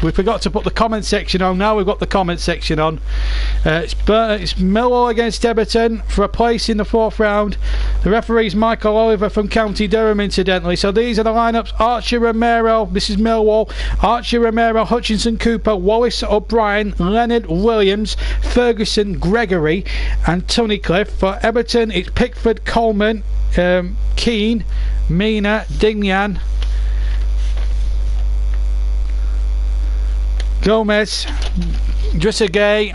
We forgot to put the comment section on. Now we've got the comment section on. It's Millwall against Everton for a place in the 4th round. The referee's Michael Oliver from County Durham, incidentally. So these are the lineups. Archer Romero, this is Millwall. Archer Romero, Hutchinson Cooper, Wallace O'Brien, Leonard Williams, Ferguson Gregory and Tunnicliffe. For Everton it's Pickford, Coleman, Keane, Mina, Dignan, Gomez, Dressagay,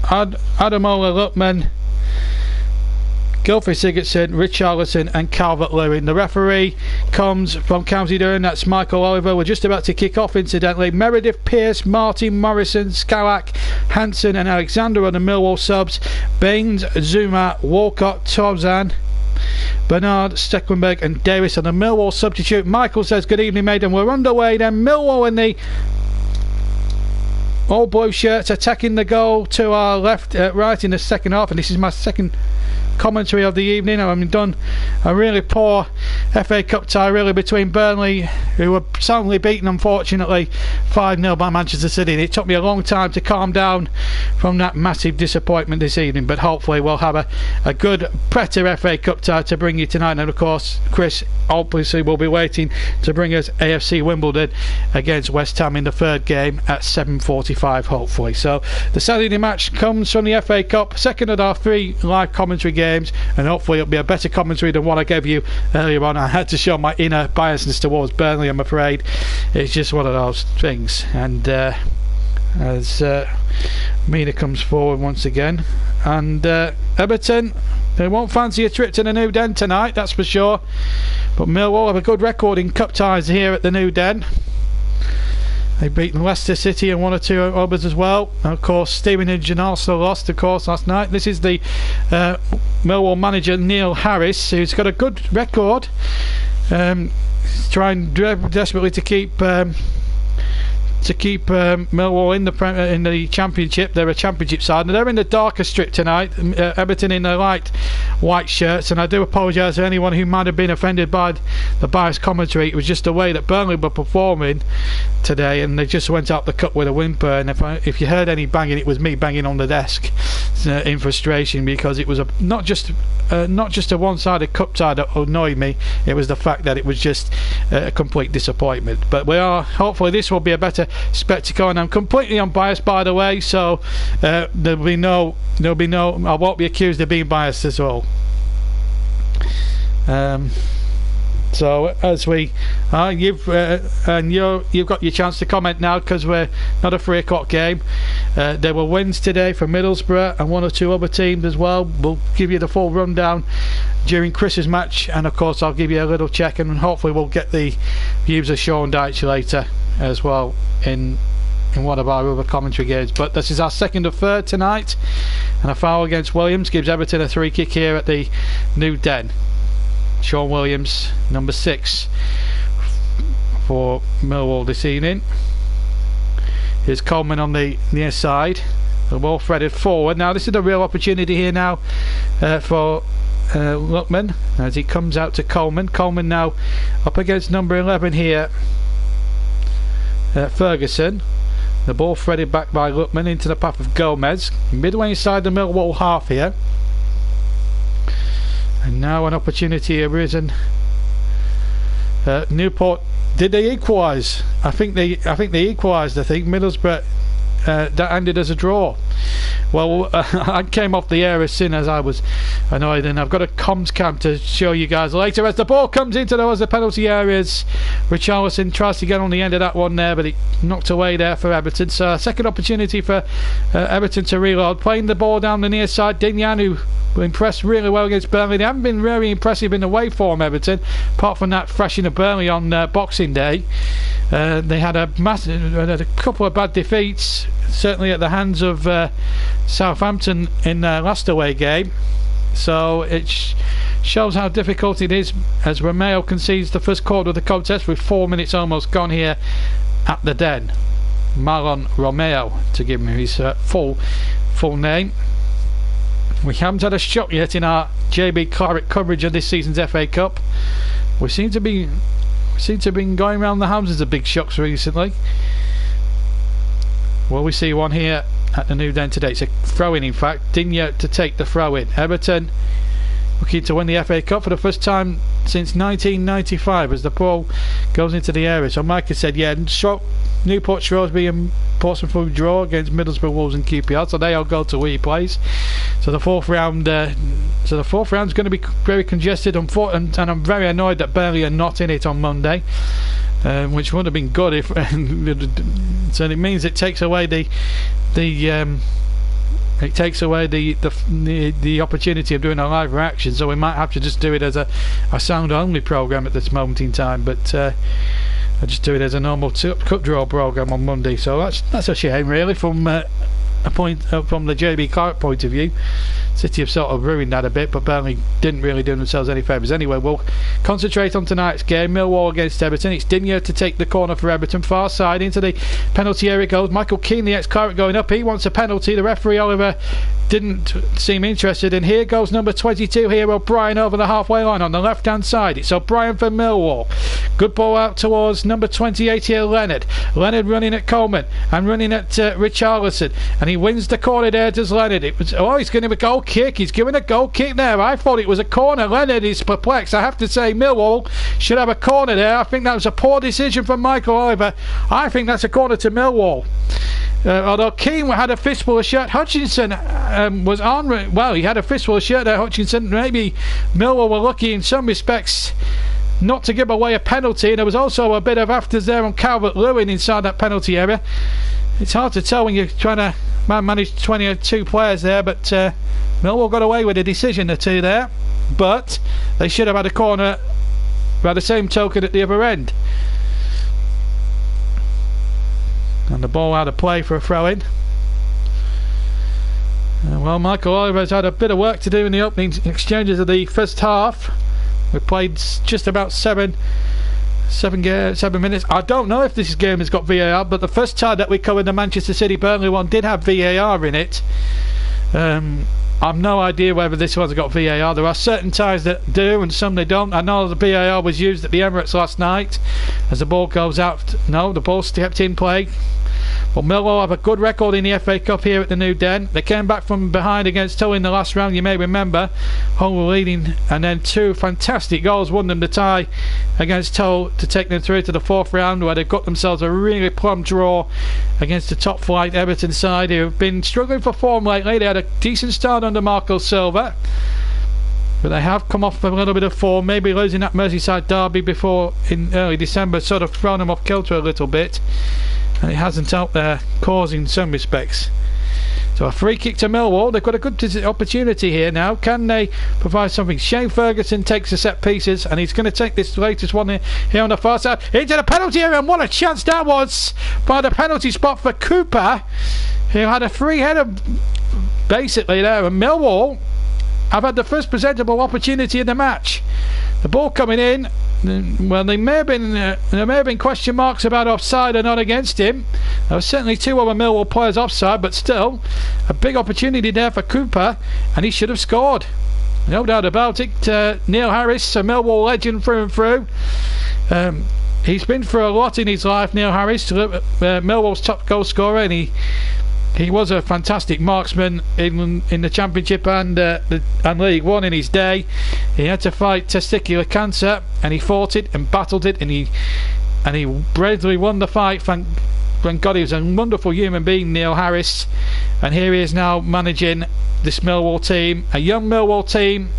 Adamola Lutman, Gilfie Sigurdsson, Richarlison and Calvert-Lewin. The referee comes from County Durham, that's Michael Oliver. We're just about to kick off, incidentally. Meredith, Pearce, Martin, Morrison, Skalak, Hansen and Alexander are the Millwall subs. Baines, Zuma, Walcott, Torzan, Bernard, Stecklenberg and Davis are the Millwall substitute. Michael says, good evening, mate, and we're underway then. Millwall in the all blue shirts attacking the goal to our left, right in the second half, and this is my second commentary of the evening. I've done a really poor FA Cup tie really between Burnley, who were soundly beaten unfortunately 5-0 by Manchester City. It took me a long time to calm down from that massive disappointment this evening, but hopefully we'll have a good better FA Cup tie to bring you tonight. And of course Chris obviously will be waiting to bring us AFC Wimbledon against West Ham in the 3rd game at 7:45 hopefully. So the Saturday match comes from the FA Cup, second of our 3 live commentary games, and hopefully it'll be a better commentary than what I gave you earlier on. I had to show my inner biasness towards Burnley, I'm afraid. It's just one of those things. And as Mina comes forward once again, and Everton, they won't fancy a trip to the New Den tonight, that's for sure, but Millwall have a good record in cup ties here at the New Den. They've beaten Leicester City and 1 or 2 others as well. And of course Stevenage and Arsenal lost of course last night. This is the Millwall manager Neil Harris, who's got a good record. He's trying desperately to keep Millwall in the Championship. They're a Championship side, and they're in the darker strip tonight. Everton in their light white shirts, and I do apologise to anyone who might have been offended by the biased commentary. It was just the way that Burnley were performing today, and they just went out the cup with a whimper. And if you heard any banging, it was me banging on the desk in frustration, because it was not just a one-sided cup tie that annoyed me. It was the fact that it was just a complete disappointment. But hopefully this will be a better spectacle, and I'm completely unbiased, by the way, so there'll be no I won't be accused of being biased at all. So as you've got your chance to comment now, because we're not a 3 o'clock game. There were wins today for Middlesbrough and 1 or 2 other teams as well. We'll give you the full rundown during Chris's match, and of course I'll give you a little check, and hopefully we'll get the views of Sean Dyche later as well in one of our other commentary games. But this is our second of 3rd tonight, and a foul against Williams gives Everton a 3 kick here at the New Den. Sean Williams, number 6 for Millwall this evening. Here's Coleman on the near side, the ball threaded forward. Now this is a real opportunity here now for Lutman as he comes out to Coleman. Coleman now up against number 11 here, Ferguson. The ball threaded back by Lutman into the path of Gomez, midway inside the Millwall half here. And now an opportunity arisen. Newport, did they equalise? I think they equalised. I think Middlesbrough, that ended as a draw. Well, I came off the air as soon as I was annoyed, and I've got a comms cam to show you guys later as the ball comes into the penalty areas. Richarlison tries to get on the end of that one there, but he knocked away there for Everton. So a second opportunity for Everton to reload, playing the ball down the near side. Dignan, who impressed really well against Burnley. They haven't been very impressive in the away form, Everton, apart from that thrashing of Burnley on Boxing Day. They had a couple of bad defeats, certainly at the hands of Southampton in their last away game. So it shows how difficult it is as Romeo concedes the first quarter of the contest with 4 minutes almost gone here at the Den. Marlon Romeo, to give him his full name. We haven't had a shot yet in our JB Claret coverage of this season's FA Cup. We seem to be going around the houses of big shocks recently. Well, we see one here at the New Den today. It's a throw-in, in fact. Digne to take the throw-in. Everton looking to win the FA Cup for the first time since 1995 as the ball goes into the area. So Mike has said, yeah, Newport, Shrewsbury and Portsmouth will draw against Middlesbrough, Wolves and QPR, so they all go to where he plays. So the fourth round is going to be very congested, and I'm very annoyed that Burnley are not in it on Monday. Which would have been good if so it means it takes away the opportunity of doing a live reaction, so we might have to just do it as a sound only program at this moment in time, but I'll just do it as a normal cup draw program on Monday. So that's a shame, really, from the JB Clark point of view. City have sort of ruined that a bit, but Burnley didn't really do themselves any favours. Anyway, we'll concentrate on tonight's game. Millwall against Everton. It's Digne to take the corner for Everton. Far side into the penalty area goes Michael Keane, the ex-Claret, going up. He wants a penalty. The referee, Oliver, didn't seem interested, and here goes number 22 here, O'Brien, over the halfway line on the left hand side. It's O'Brien for Millwall. Good ball out towards number 28 here, Leonard running at Coleman and running at Richarlison, and he wins the corner there to Leonard. He's going to a goal kick. He's giving a goal kick there. I thought it was a corner. Leonard is perplexed. I have to say Millwall should have a corner there. I think that was a poor decision from Michael Oliver. I think that's a corner to Millwall. Although Keane had a fistful of shirt, Hutchinson was on. Well, he had a fistful of shirt there, Hutchinson. Maybe Millwall were lucky in some respects not to give away a penalty. And there was also a bit of afters there on Calvert-Lewin inside that penalty area. It's hard to tell when you're trying to manage 22 players there, but Millwall got away with a decision or two there. But they should have had a corner by the same token at the other end. And the ball out of play for a throw-in. Well, Michael Oliver's had a bit of work to do in the opening exchanges of the first half. We played just about seven minutes. I don't know if this game has got VAR, but the first tie that we covered, the Manchester City Burnley one, did have VAR in it. I've no idea whether this one's got VAR. There are certain ties that do and some they don't. I know the VAR was used at the Emirates last night as the ball goes out. No, the ball stepped in play. But Millwall have a good record in the FA Cup here at the New Den. They came back from behind against Hull in the last round, you may remember. Hull were leading, and then two fantastic goals won them the tie against Hull to take them through to the fourth round, where they've got themselves a really plumb draw against the top flight Everton side, who have been struggling for form lately. They had a decent start under Marco Silva, but they have come off a little bit of form. Maybe losing that Merseyside derby before in early December sort of thrown them off kilter a little bit, and it hasn't helped their cause in some respects. So a free kick to Millwall. They've got a good opportunity here now. Can they provide something? Shane Ferguson takes the set pieces, and he's going to take this latest one here on the far side into the penalty area, and what a chance that was by the penalty spot for Cooper, who had a free header basically there. And Millwall have had the first presentable opportunity in the match. The ball coming in, well, there may have been question marks about offside or not against him. There were certainly two other Millwall players offside, but still a big opportunity there for Cooper, and he should have scored, no doubt about it. Neil Harris, a Millwall legend through and through. He's been through a lot in his life, Neil Harris, Millwall's top goal scorer, and he was a fantastic marksman in the Championship and League One in his day. He had to fight testicular cancer, and he fought it and battled it, and he bravely won the fight. Thank God, he was a wonderful human being, Neil Harris. And here he is now managing this Millwall team, a young Millwall team,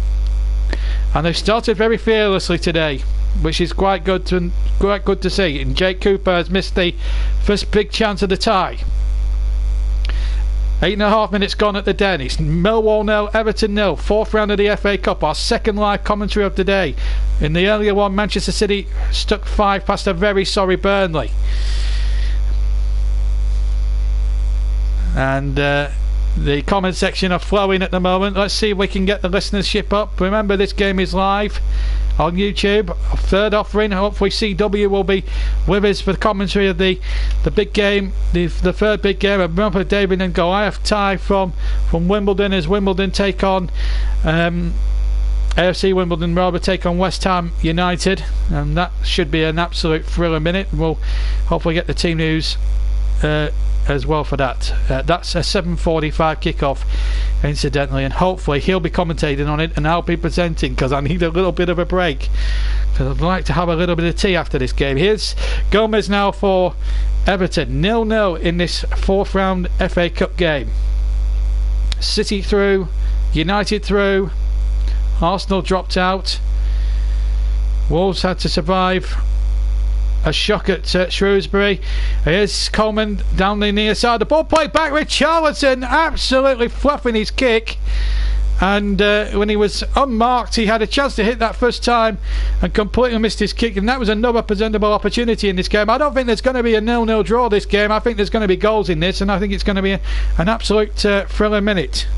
and they've started very fearlessly today, which is quite good to see. And Jake Cooper has missed the first big chance of the tie. 8.5 minutes gone at the Den. It's Millwall 0, Everton 0. Fourth round of the FA Cup. Our second live commentary of the day. In the earlier one, Manchester City stuck 5 past a very sorry Burnley. And the comment section are flowing at the moment. Let's see if we can get the listenership up. Remember, this game is live on YouTube. Third offering. Hopefully CW will be with us for the commentary of the big game, the third big game. Remember, David and Goliath tie from Wimbledon as Wimbledon take on AFC Wimbledon Road will take on West Ham United, and that should be an absolute thriller minute. We'll hopefully get the team news as well for that. That's a 7:45 kickoff, incidentally, and hopefully he'll be commentating on it and I'll be presenting, because I need a little bit of a break, because I'd like to have a little bit of tea after this game. Here's Gomez now for Everton. 0-0 in this 4th round FA Cup game. City through, United through, Arsenal dropped out, Wolves had to survive a shock at Shrewsbury. Here's Coleman down the near side. The ball played back with Richarlison, absolutely fluffing his kick. And when he was unmarked, he had a chance to hit that first time and completely missed his kick. And that was another presentable opportunity in this game. I don't think there's going to be a 0-0 draw this game. I think there's going to be goals in this, and I think it's going to be an absolute thriller minute.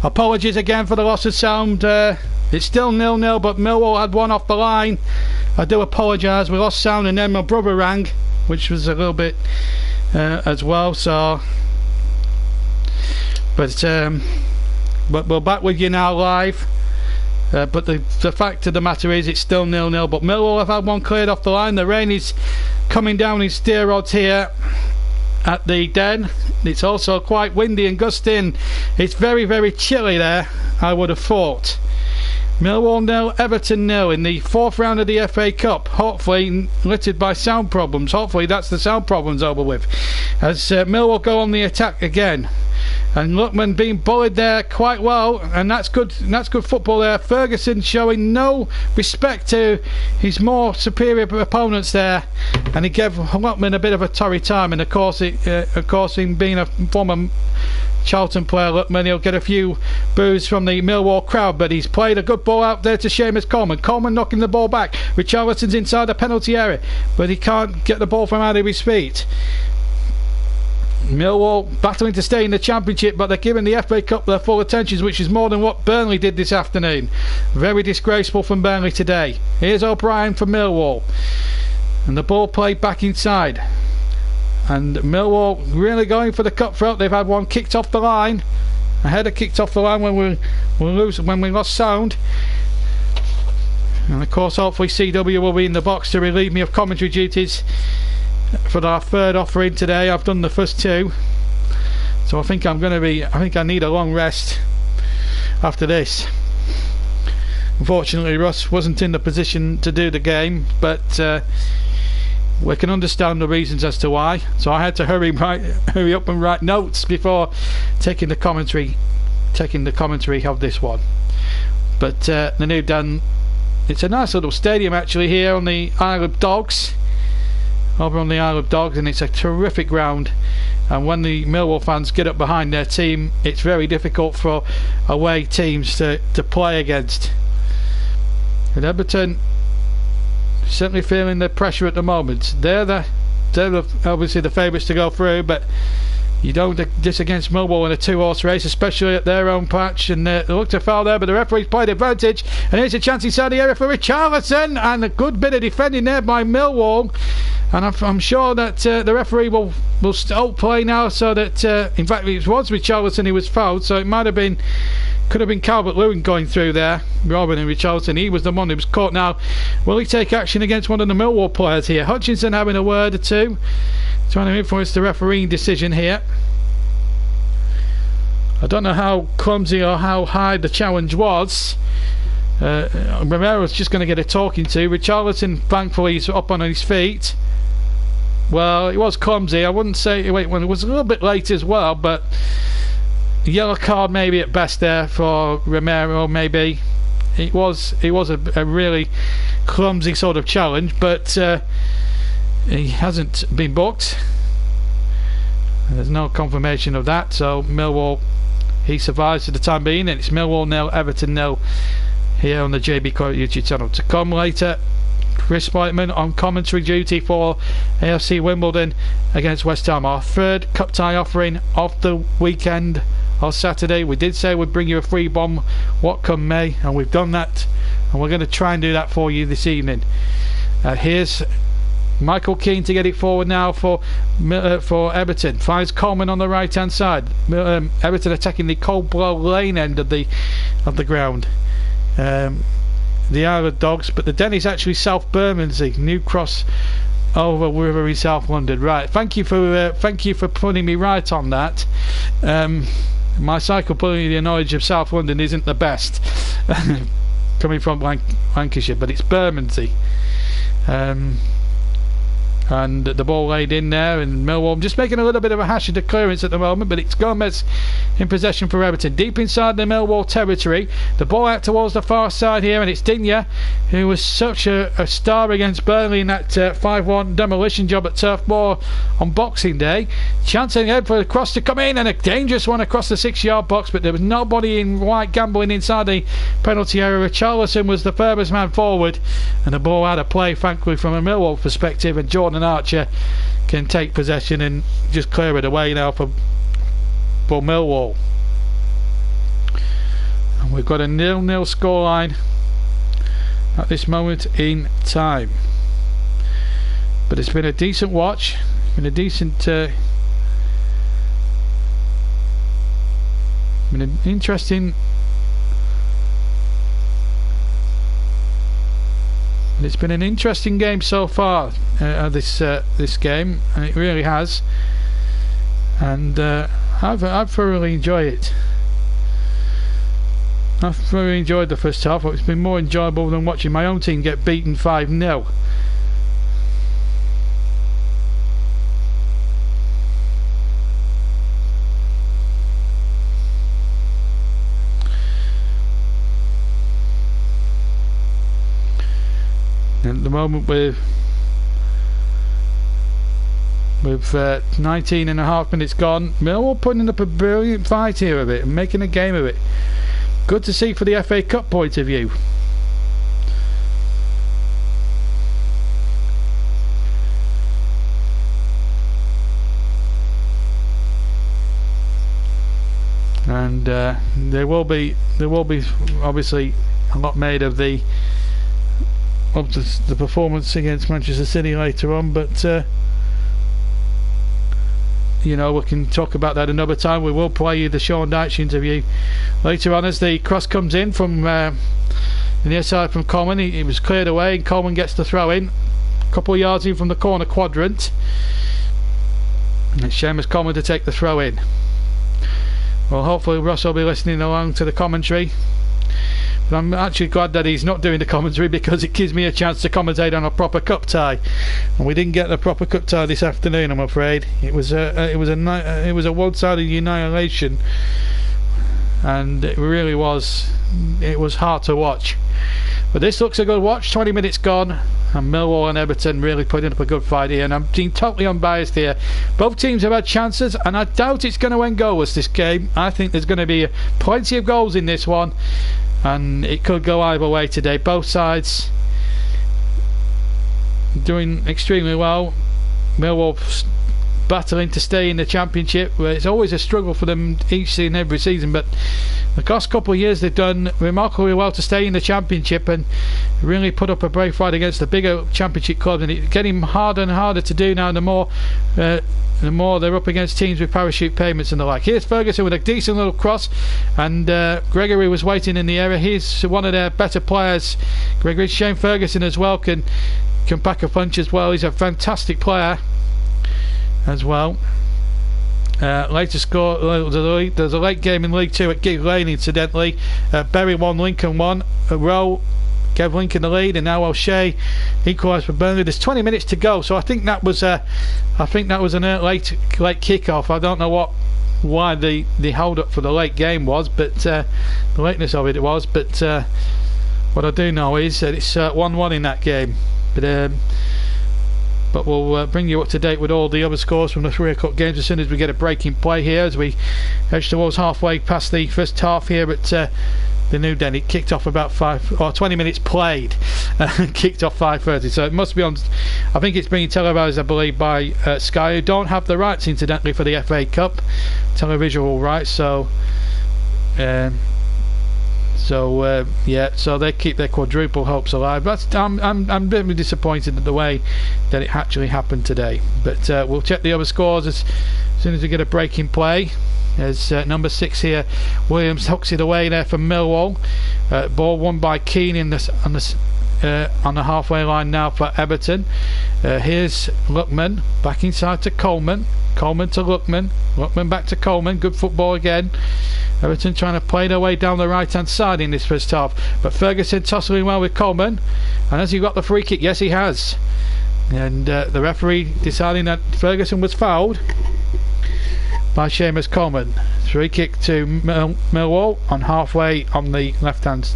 Apologies again for the loss of sound. It's still 0-0, but Millwall had one off the line. I do apologise. We lost sound, and then my brother rang, which was a little bit as well. So, but we're back with you now live. But the fact of the matter is, it's still 0-0. But Millwall have had one cleared off the line. The rain is coming down in steer rods here, at the Den. It's also quite windy and gusty, and it's very, very chilly there, I would have thought. Millwall 0, Everton 0 in the 4th round of the FA Cup. Hopefully littered by sound problems. Hopefully that's the sound problems over with, as Millwall go on the attack again. And Lookman being bullied there quite well, and that's good football there. Ferguson showing no respect to his more superior opponents there, and he gave Lookman a bit of a torrid time. And of course him being a former Charlton player, Lookman, he'll get a few boos from the Millwall crowd, but he's played a good ball out there to Seamus Coleman. Coleman knocking the ball back. Richarlison's inside the penalty area, but he can't get the ball from out of his feet. Millwall battling to stay in the Championship, but they're giving the FA Cup their full attention, which is more than what Burnley did this afternoon. Very disgraceful from Burnley today. Here's O'Brien for Millwall, and the ball played back inside, and Millwall really going for the cutthroat. They've had one kicked off the line, a header kicked off the line when we lost sound. And of course hopefully CW will be in the box to relieve me of commentary duties for our 3rd offering today. I've done the first 2, so I think I need a long rest after this. Unfortunately Russ wasn't in the position to do the game, but we can understand the reasons as to why, so I had to hurry up and write notes before taking the commentary of this one. But the new Dan, it's a nice little stadium actually here on the Isle of Dogs, over on the Isle of Dogs, and it's a terrific ground, and when the Millwall fans get up behind their team, it's very difficult for away teams to play against. And Everton certainly feeling the pressure at the moment. They're obviously the favourites to go through, but you don't do this against Millwall in a 2-horse race, especially at their own patch. And they look to foul there, but the referee's played advantage, and here's a chance inside the area for Richarlison, and a good bit of defending there by Millwall. And I'm sure that the referee will stop play now, so that in fact it was Richarlison who was fouled, so it could have been Calvert-Lewin going through there rather than Richarlison. He was the one who was caught. Now will he take action against one of the Millwall players here? Hutchinson having a word or two, trying to influence the refereeing decision here. I don't know how clumsy or how high the challenge was. Romero's just going to get a talking to. Richarlison thankfully is up on his feet. Well, it was clumsy. I wouldn't say, wait, when it was a little bit late as well, but a yellow card maybe at best there for Romero. Maybe it was a really clumsy sort of challenge, but he hasn't been booked. There's no confirmation of that, so Millwall, he survives for the time being, and it's Millwall 0, Everton 0 here on the JB Court YouTube channel. To come later, Chris Whiteman on commentary duty for AFC Wimbledon against West Ham, our 3rd cup tie offering of the weekend or Saturday. We did say we'd bring you a free bomb what come May, and we've done that, and we're going to try and do that for you this evening. Here's Michael Keane to get it forward now for Everton. Finds Coleman on the right hand side. Everton attacking the Coldblow Lane end of the ground. The Isle of Dogs, but the Den is actually South Bermondsey, New Cross over River in South London. Right, thank you for putting me right on that. My cyclopedia knowledge of South London isn't the best coming from Lancashire, but it's Bermondsey. And the ball laid in there, and Millwall just making a little bit of a hash of the clearance at the moment, but it's Gomez in possession for Everton, deep inside the Millwall territory. The ball out towards the far side here, and it's Digne, who was such a star against Burnley in that 5-1 demolition job at Turf Moor on Boxing Day. Chancing ahead for the cross to come in, and a dangerous one across the 6-yard box, but there was nobody in white gambling inside the penalty area. Richarlison was the furthest man forward, and the ball out of play, thankfully, from a Millwall perspective, and Jordan Archer can take possession and just clear it away now for Millwall. And we've got a 0-0 scoreline at this moment in time, but it's been a decent watch. It's been a decent been an interesting, it's been an interesting game so far, this game, and it really has. and I've thoroughly enjoyed it. I've thoroughly enjoyed the first half. It's been more enjoyable than watching my own team get beaten 5-0. At the moment with 19 and a half minutes gone, Millwall putting up a brilliant fight here of it and making a game of it. Good to see for the FA Cup point of view. And there will be obviously a lot made of the performance against Manchester City later on, but you know, we can talk about that another time. We will play you the Sean Dyche interview later on as the cross comes in from the near side from Coleman. It was cleared away and Coleman gets the throw in a couple of yards in from the corner quadrant, and it's Seamus Coleman to take the throw in. Well, hopefully Ross will be listening along to the commentary. But I'm actually glad that he's not doing the commentary, because it gives me a chance to commentate on a proper cup tie, and we didn't get the proper cup tie this afternoon, I'm afraid. It was a one-sided annihilation, and it really was. It was hard to watch. But this looks a good watch. 20 minutes gone, and Millwall and Everton really putting up a good fight here, and I'm being totally unbiased here. Both teams have had chances, and I doubt it's going to end goalless, this game. I think there's going to be plenty of goals in this one, and it could go either way today. Both sides doing extremely well. Millwall battling to stay in the Championship, where it's always a struggle for them each and every season, but the last couple of years they've done remarkably well to stay in the Championship and really put up a brave fight against the bigger Championship clubs, and it's getting harder and harder to do now, the more they're up against teams with parachute payments and the like. Here's Ferguson with a decent little cross, and Gregory was waiting in the area. He's one of their better players, Gregory. Shane Ferguson as well can pack a punch as well. He's a fantastic player as well. Later score, there's a late game in League 2 at Gig Lane, incidentally. Bury 1, Lincoln 1. Rowe gave Lincoln the lead, and now O'Shea equalised for Burnley. There's 20 minutes to go, so I think that was an late kick-off. I don't know why the hold up for the late game was, but the lateness of it was. But what I do know is that it's 1-1 in that game. But we'll bring you up to date with all the other scores from the 3 o'clock games as soon as we get a break in play here, as we edge towards halfway past the first half here at the New Den. It kicked off about 20 minutes played, kicked off 5:30, so it must be on. I think it's being televised, I believe, by Sky, who don't have the rights, incidentally, for the FA Cup televisual rights. So they keep their quadruple hopes alive. But I'm very disappointed at the way that it actually happened today. But we'll check the other scores as soon as we get a break in play. There's number 6 here, Williams hooks it away there for Millwall. Ball won by Keane on the halfway line now for Everton. Here's Luckman back inside to Coleman. Coleman to Luckman. Luckman back to Coleman. Good football again. Everton trying to play their way down the right hand side in this first half, but Ferguson tussling well with Coleman, and has he got the free kick? Yes, he has. And the referee deciding that Ferguson was fouled by Seamus Coleman. Free kick to Millwall on halfway on the left hand,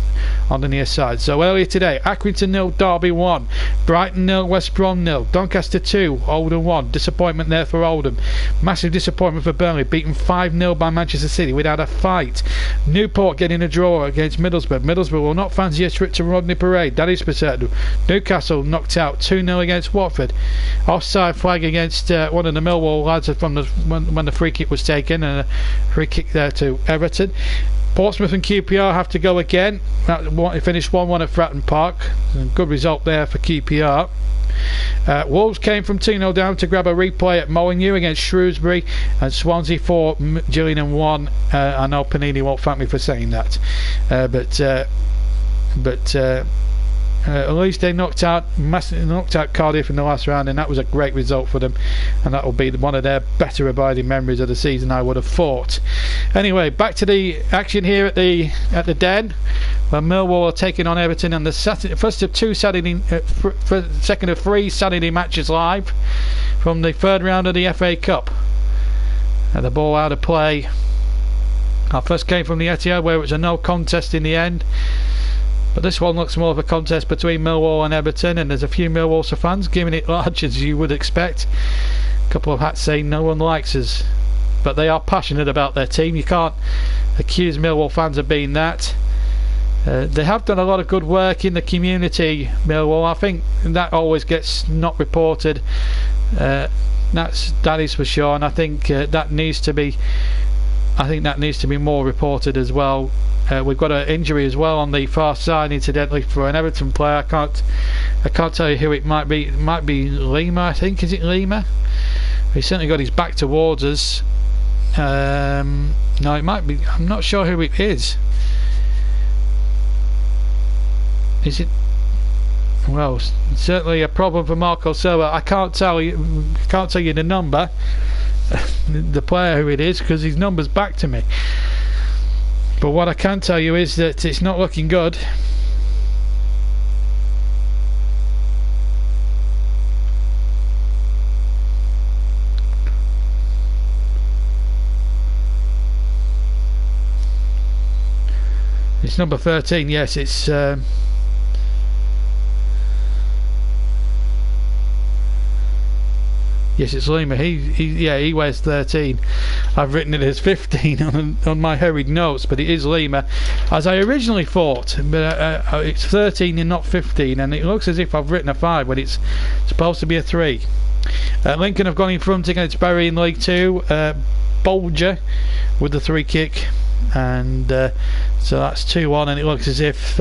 on the near side. So earlier today, Accrington 0, Derby 1, Brighton 0, West Brom 0, Doncaster 2, Oldham 1. Disappointment there for Oldham. Massive disappointment for Burnley, beaten 5-0 by Manchester City without a fight. Newport getting a draw against Middlesbrough. Middlesbrough will not fancy a trip to Rodney Parade, that is for certain. Newcastle knocked out 2-0 against Watford. Offside flag against one of the Millwall lads from when the free kick was taken, and a free kick there to Everton. Portsmouth and QPR have to go again. It finished 1-1 at Fratton Park. Good result there for QPR. Wolves came from 2-0 down to grab a replay at Molineux against Shrewsbury, and Swansea 4, Gillingham 1. I know Panini won't thank me for saying that, but at least they knocked out Cardiff in the last round, and that was a great result for them, and that will be one of their better abiding memories of the season, I would have thought. Anyway, back to the action here at the Den, where Millwall are taking on Everton on the first of second of 3 Saturday matches live from the third round of the FA Cup. And the ball out of play. Our first came from the Etihad, where it was a no contest in the end. But this one looks more of a contest between Millwall and Everton, and there's a few Millwall fans giving it large, as you would expect. A couple of hats saying no one likes us, but they are passionate about their team. You can't accuse Millwall fans of being that. They have done a lot of good work in the community, Millwall. I think that always gets not reported. That is for sure, and I think that needs to be more reported as well. We've got an injury as well on the far side, incidentally, for an Everton player. I can't tell you who it might be. It might be Lima, I think. Is it Lima? He's certainly got his back towards us. No, it might be. I'm not sure who it is. Is it? Well, certainly a problem for Marco Silva. I can't tell you the number, the player who it is, because his number's back to me. But what I can tell you is that it's not looking good. It's number 13, yes, it's yes, it's Lima. He wears 13. I've written it as 15 on my hurried notes, but it is Lima, as I originally thought. But it's 13 and not 15, and it looks as if I've written a 5 when it's supposed to be a 3. Lincoln have gone in front against Bury in League 2. Bolger with the 3 kick, and so that's 2-1, and it looks as if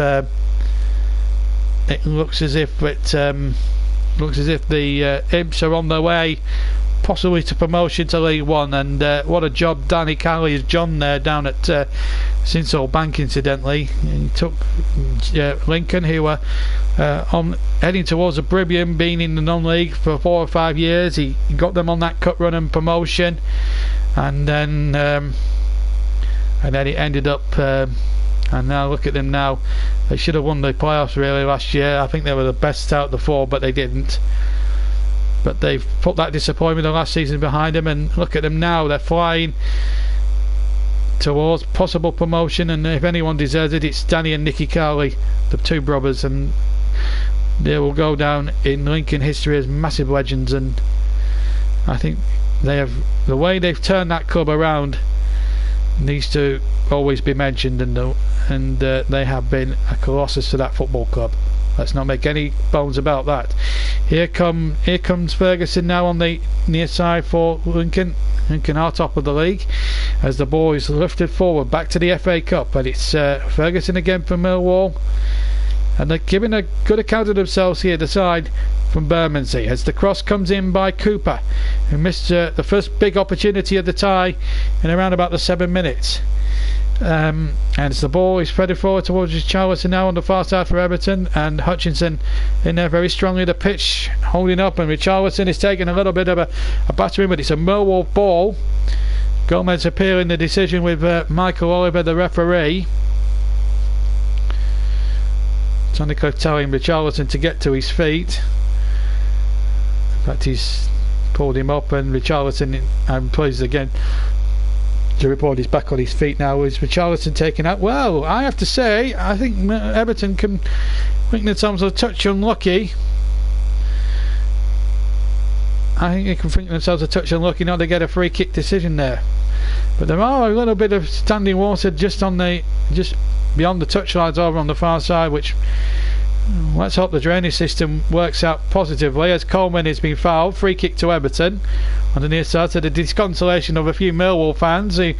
the Imps are on their way possibly to promotion to League 1, and what a job Danny Cowley has done there down at Sinsol Bank, incidentally. He took Lincoln, who were heading towards oblivion, being in the non-league for 4 or 5 years. He got them on that cut run and promotion, and then it ended up and now look at them now. They should have won the playoffs really last year. I think they were the best out of the 4, but they didn't. But they've put that disappointment of last season behind them, and look at them now. They're flying towards possible promotion, and if anyone deserves it, it's Danny and Nicky Cowley, the 2 brothers, and they will go down in Lincoln history as massive legends. And I think the way they've turned that club around needs to always be mentioned, and they have been a colossus to that football club. Let's not make any bones about that. Here comes Ferguson now on the near side for Lincoln. Lincoln are top of the league as the ball is lifted forward back to the FA Cup, and it's Ferguson again for Millwall, and they're giving a good account of themselves here, the side from Bermondsey, as the cross comes in by Cooper, who missed the first big opportunity of the tie in around about the 7 minutes. And as the ball is threaded forward towards Richarlison now on the far side for Everton, and Hutchinson in there very strongly, the pitch holding up, and Richarlison is taking a little bit of a battering, but it's a Millwall ball. Gomez appealing the decision with Michael Oliver, the referee. Tonica telling Richarlison to get to his feet. In fact, he's pulled him up, and Richarlison, I'm pleased again to report he's back on his feet now. Is Richarlison taken out? Well, I have to say, I think Everton can think themselves a touch unlucky. I think they can think themselves a touch unlucky not to get a free kick decision there. But there are a little bit of standing water just beyond the touchlines over on the far side, which let's hope the drainage system works out positively, as Coleman has been fouled. Free kick to Everton on the near side, to the disconsolation of a few Millwall fans who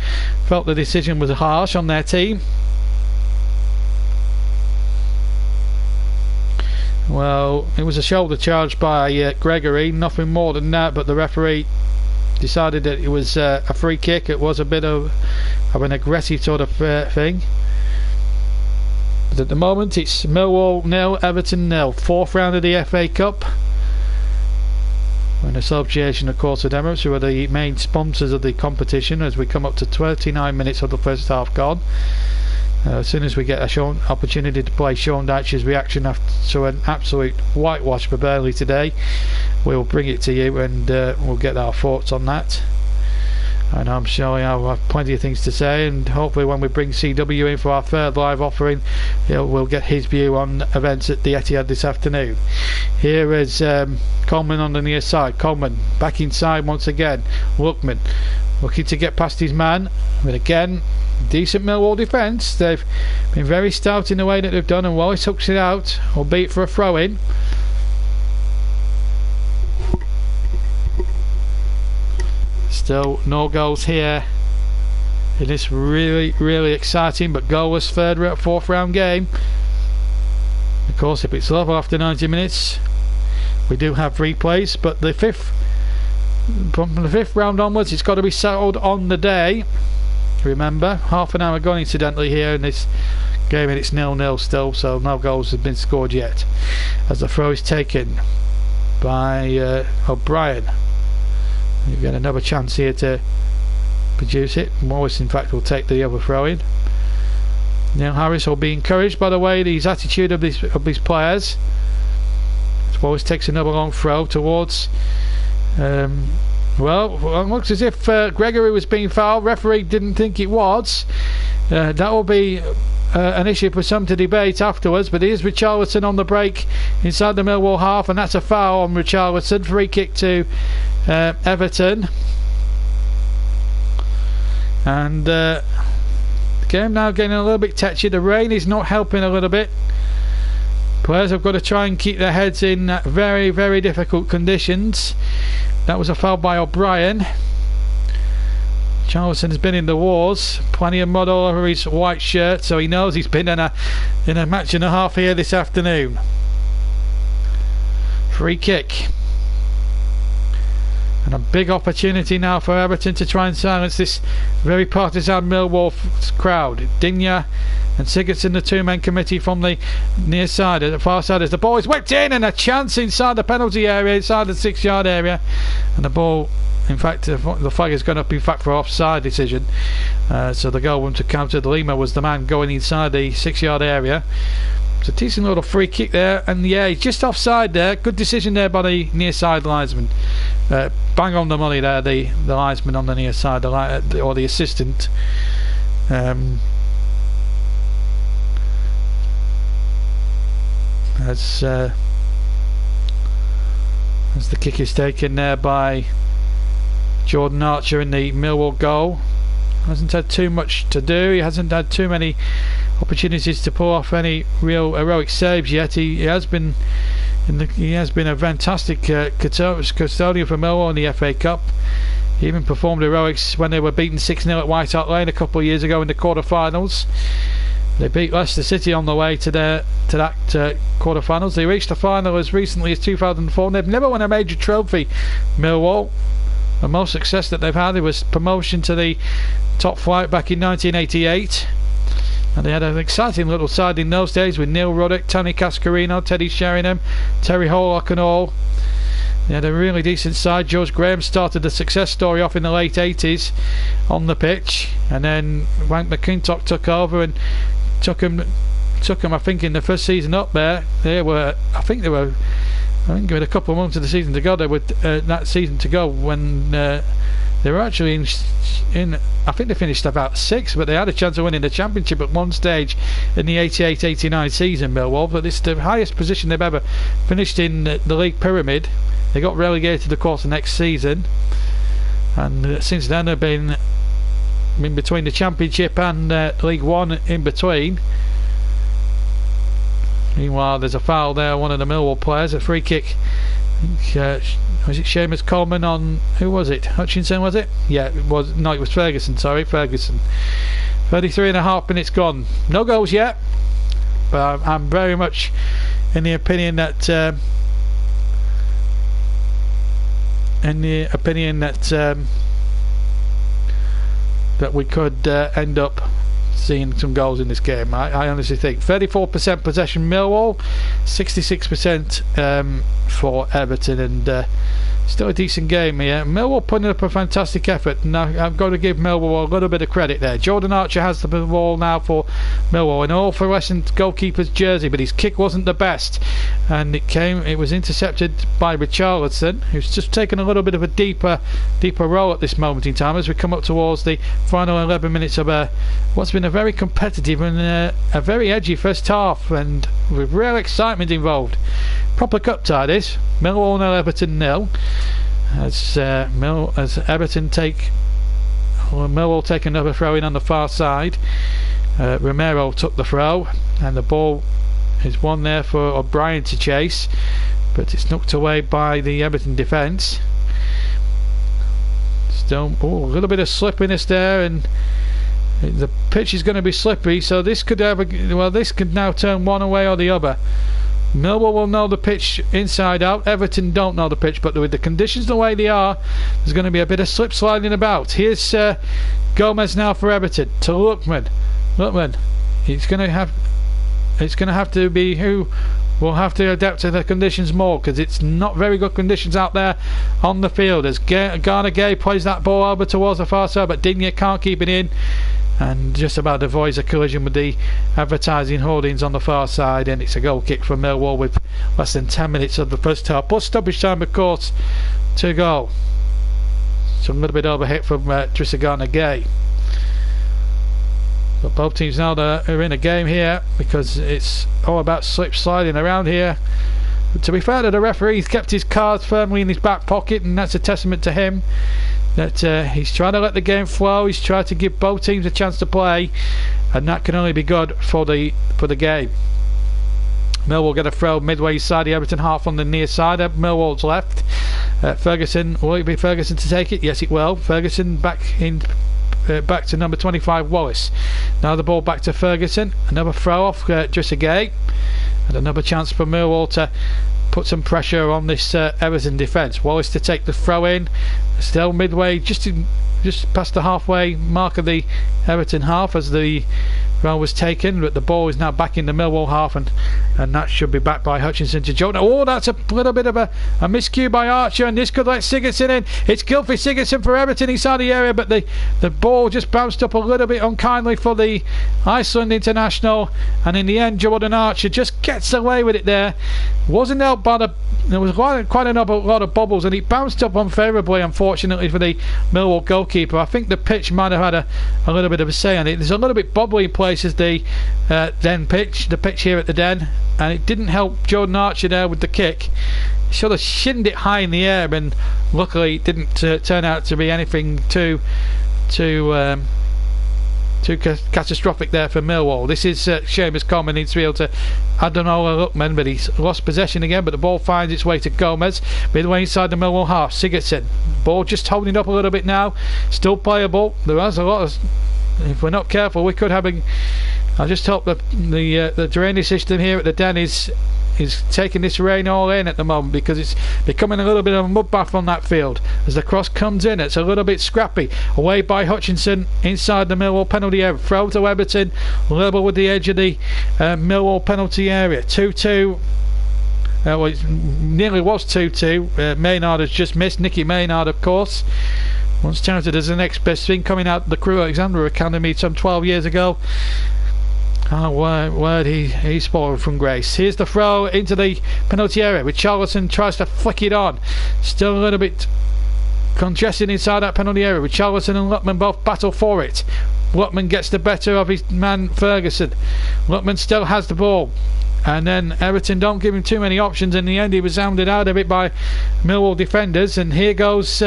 felt the decision was harsh on their team. Well, it was a shoulder charge by Gregory, nothing more than that, but the referee decided that it was a free kick. It was a bit of an aggressive sort of thing. at the moment it's Millwall 0, Everton 0. 4th round of the FA Cup. We're in association, of course, with Emirates, who are the main sponsors of the competition, as we come up to 39 minutes of the first half gone. As soon as we get a opportunity to play Sean Dyche's reaction after an absolute whitewash for Burnley today, we'll bring it to you, and we'll get our thoughts on that. And I'm sure I'll have plenty of things to say, and hopefully when we bring CW in for our third live offering, we'll get his view on events at the Etihad this afternoon. Here is Coleman on the near side. Coleman back inside once again. Lookman looking to get past his man, but again, decent Millwall defence. They've been very stout in the way that they've done, and Wallace hooks it out, albeit for a throw-in. Still no goals here in this really exciting but goalless third 4th round game. Of course, if it's level after 90 minutes, we do have replays, but from the 5th round onwards, it's got to be settled on the day. Remember, half an hour gone incidentally here in this game, and it's 0-0 still, so no goals have been scored yet, as the throw is taken by O'Brien. You get another chance here to produce it. Morris, in fact, will take the other throw in. Neil Harris will be encouraged by the way his attitude of his players. Morris takes another long throw towards. Well, it looks as if Gregory was being fouled. Referee didn't think it was. That will be an issue for some to debate afterwards, but here's Richarlison on the break inside the Millwall half, and that's a foul on Richarlison. Free kick to Everton, and the game now getting a little bit touchy. The rain is not helping a little bit. Players have got to try and keep their heads in very difficult conditions. That was a foul by O'Brien. Charlton has been in the wars, plenty of mud all over his white shirt, so he knows he's been in a match and a half here this afternoon. Free kick, and a big opportunity now for Everton to try and silence this very partisan Millwall crowd. Digne and Sigurdsson, the two-man committee from the near side, at the far side, as the ball is whipped in, and a chance inside the penalty area, inside the 6-yard area, and the ball, in fact, the flag has gone up in fact for offside decision, so the goal went to counter. Lima was the man going inside the 6-yard area. It's a decent little free kick there, and yeah, he's just offside there. Good decision there by the near side linesman. Bang on the money there, the linesman on the near side, or the assistant. As the kick is taken there by Jordan Archer in the Millwall goal. Hasn't had too much to do. He hasn't had too many opportunities to pull off any real heroic saves yet. He has been a fantastic custodian for Millwall in the FA Cup. He even performed heroics when they were beaten 6-0 at White Hart Lane a couple of years ago in the quarter-finals. They beat Leicester City on the way to that quarter-finals. They reached the final as recently as 2004. They've never won a major trophy, Millwall. The most success that they've had was promotion to the top flight back in 1988. And they had an exciting little side in those days with Neil Ruddock, Tony Cascarino, Teddy Sheringham, Terry Hollock and all. They had a really decent side. George Graham started the success story off in the late 80s on the pitch, and then Frank McClintock took over and took him I think in the first season up there. I think with a couple of months of the season to go, they were that season to go when they were actually in I think they finished about 6th, but they had a chance of winning the championship at one stage in the 88-89 season, Millwall. But it's the highest position they've ever finished in the league pyramid. They got relegated, of course, the next season, and since then they've been in between the championship and League One in between. Meanwhile, there's a foul there, one of the Millwall players, a free kick. Was it Seamus Coleman on, who was it? Hutchinson, was it? Yeah, it was. No, it was Ferguson, sorry, Ferguson. 33.5 minutes gone. No goals yet, but I'm very much in the opinion that that we could end up seeing some goals in this game. I honestly think 34% possession Millwall, 66% for Everton, and still a decent game here. Millwall putting up a fantastic effort. Now I've got to give Millwall a little bit of credit there. Jordan Archer has the ball now for Millwall, an all fluorescent goalkeeper's jersey, but his kick wasn't the best, and it was intercepted by Richarlison, who's just taken a little bit of a deeper role at this moment in time as we come up towards the final 11 minutes of what's been a very competitive and a very edgy first half, and with real excitement involved. Proper cup tie this. Millwall 0, Everton 0. As Everton Millwall take another throw in on the far side. Romero took the throw, and the ball is one there for O'Brien to chase, but it's knocked away by the Everton defence. Still, a little bit of slippiness there, and the pitch is going to be slippery, so this could this could now turn one way or the other. Millwall will know the pitch inside out. Everton don't know the pitch, but with the conditions the way they are, there's going to be a bit of slip sliding about. Here's Gomez now for Everton to Lookman. It's going to have to be who will have to adapt to the conditions more, because it's not very good conditions out there on the field. As Garner Gay plays that ball over towards the far side, but Digne can't keep it in, and just about avoids a collision with the advertising hoardings on the far side, and it's a goal kick for Millwall with less than 10 minutes of the first half, plus stoppage time of course to go. So a little bit overhit from Garner Gay. But both teams now are in a game here, because it's all about slip sliding around here. But to be fair to the referee, he's kept his cards firmly in his back pocket, and that's a testament to him, that he's trying to let the game flow. He's tried to give both teams a chance to play, and that can only be good for the game. Millwall get a throw midway side, the Everton half on the near side, Millwall's left. Ferguson, will it be Ferguson to take it? Yes, it will. Ferguson back to number 25 Wallace. Now the ball back to Ferguson, another throw off Gay, and another chance for Millwall to put some pressure on this Everton defence. Wallace to take the throw in, still midway, just past the halfway mark of the Everton half as the throw was taken, but the ball is now back in the Millwall half, and that should be backed by Hutchinson to Jordan. Oh, that's a little bit of a miscue by Archer, and this could let Sigurdsson in. It's Gylfi Sigurdsson for Everton inside the area, but the ball just bounced up a little bit unkindly for the Iceland international, and in the end Jordan Archer just gets away with it there. Wasn't helped by there was quite a lot of bubbles, and it bounced up unfavourably, unfortunately, for the Millwall goalkeeper. I think the pitch might have had a little bit of a say on it. There's a little bit bubbly in places, the pitch here at the Den, and it didn't help Jordan Archer there with the kick. He sort of shinned it high in the air, and luckily it didn't turn out to be anything too catastrophic there for Millwall. This is Seamus Coleman needs to be able to Adonola Lookman, but he's lost possession again, but the ball finds its way to Gomez midway inside the Millwall half. Sigurdsson, ball just holding up a little bit now, still playable. There is a lot of, if we're not careful, we could have I just hope that the drainage system here at the Den is taking this rain all in at the moment, because it's becoming a little bit of a mud bath on that field. As the cross comes in, it's a little bit scrappy. Away by Hutchinson inside the Millwall penalty area. Throw to Everton, level with the edge of the Millwall penalty area. 2-2. Well, it nearly was 2-2. Maynard has just missed. Nicky Maynard, of course, once touted as the next best thing, coming out of the Crewe Alexandra Academy some 12 years ago. Oh, word he spoiled from grace. Here's the throw into the penalty area, with Richarlison tries to flick it on. Still a little bit congested inside that penalty area. Richarlison and Lookman both battle for it. Lookman gets the better of his man Ferguson. Lookman still has the ball, and then Everton don't give him too many options. In the end, he was sounded out of it by Millwall defenders. And here goes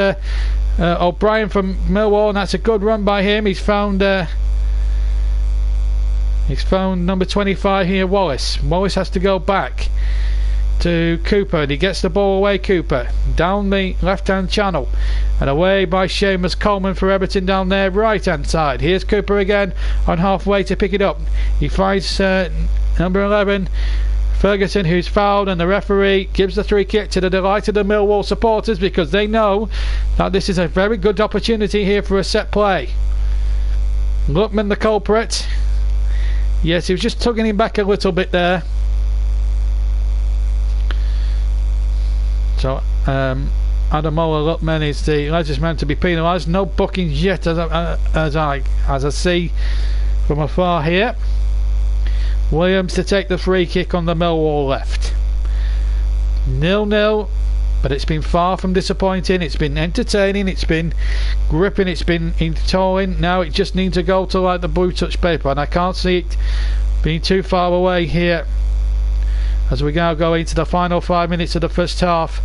O'Brien from Millwall, and that's a good run by him. He's found number 25 here, Wallace. Wallace has to go back to Cooper, and he gets the ball away. Cooper down the left hand channel, and away by Seamus Coleman for Everton down their right hand side. Here's Cooper again on halfway to pick it up. He finds number 11 Ferguson, who's fouled, and the referee gives the free kick to the delight of the Millwall supporters, because they know that this is a very good opportunity here for a set play. Lookman the culprit. Yes, he was just tugging him back a little bit there. So Ademola Lookman is the latest man to be penalised. No bookings yet, as I see from afar here. Williams to take the free kick on the Millwall left. 0-0, but it's been far from disappointing. It's been entertaining, it's been gripping, it's been enthralling. Now it just needs a goal to light the blue touch paper, and I can't see it being too far away here as we now go into the final 5 minutes of the first half,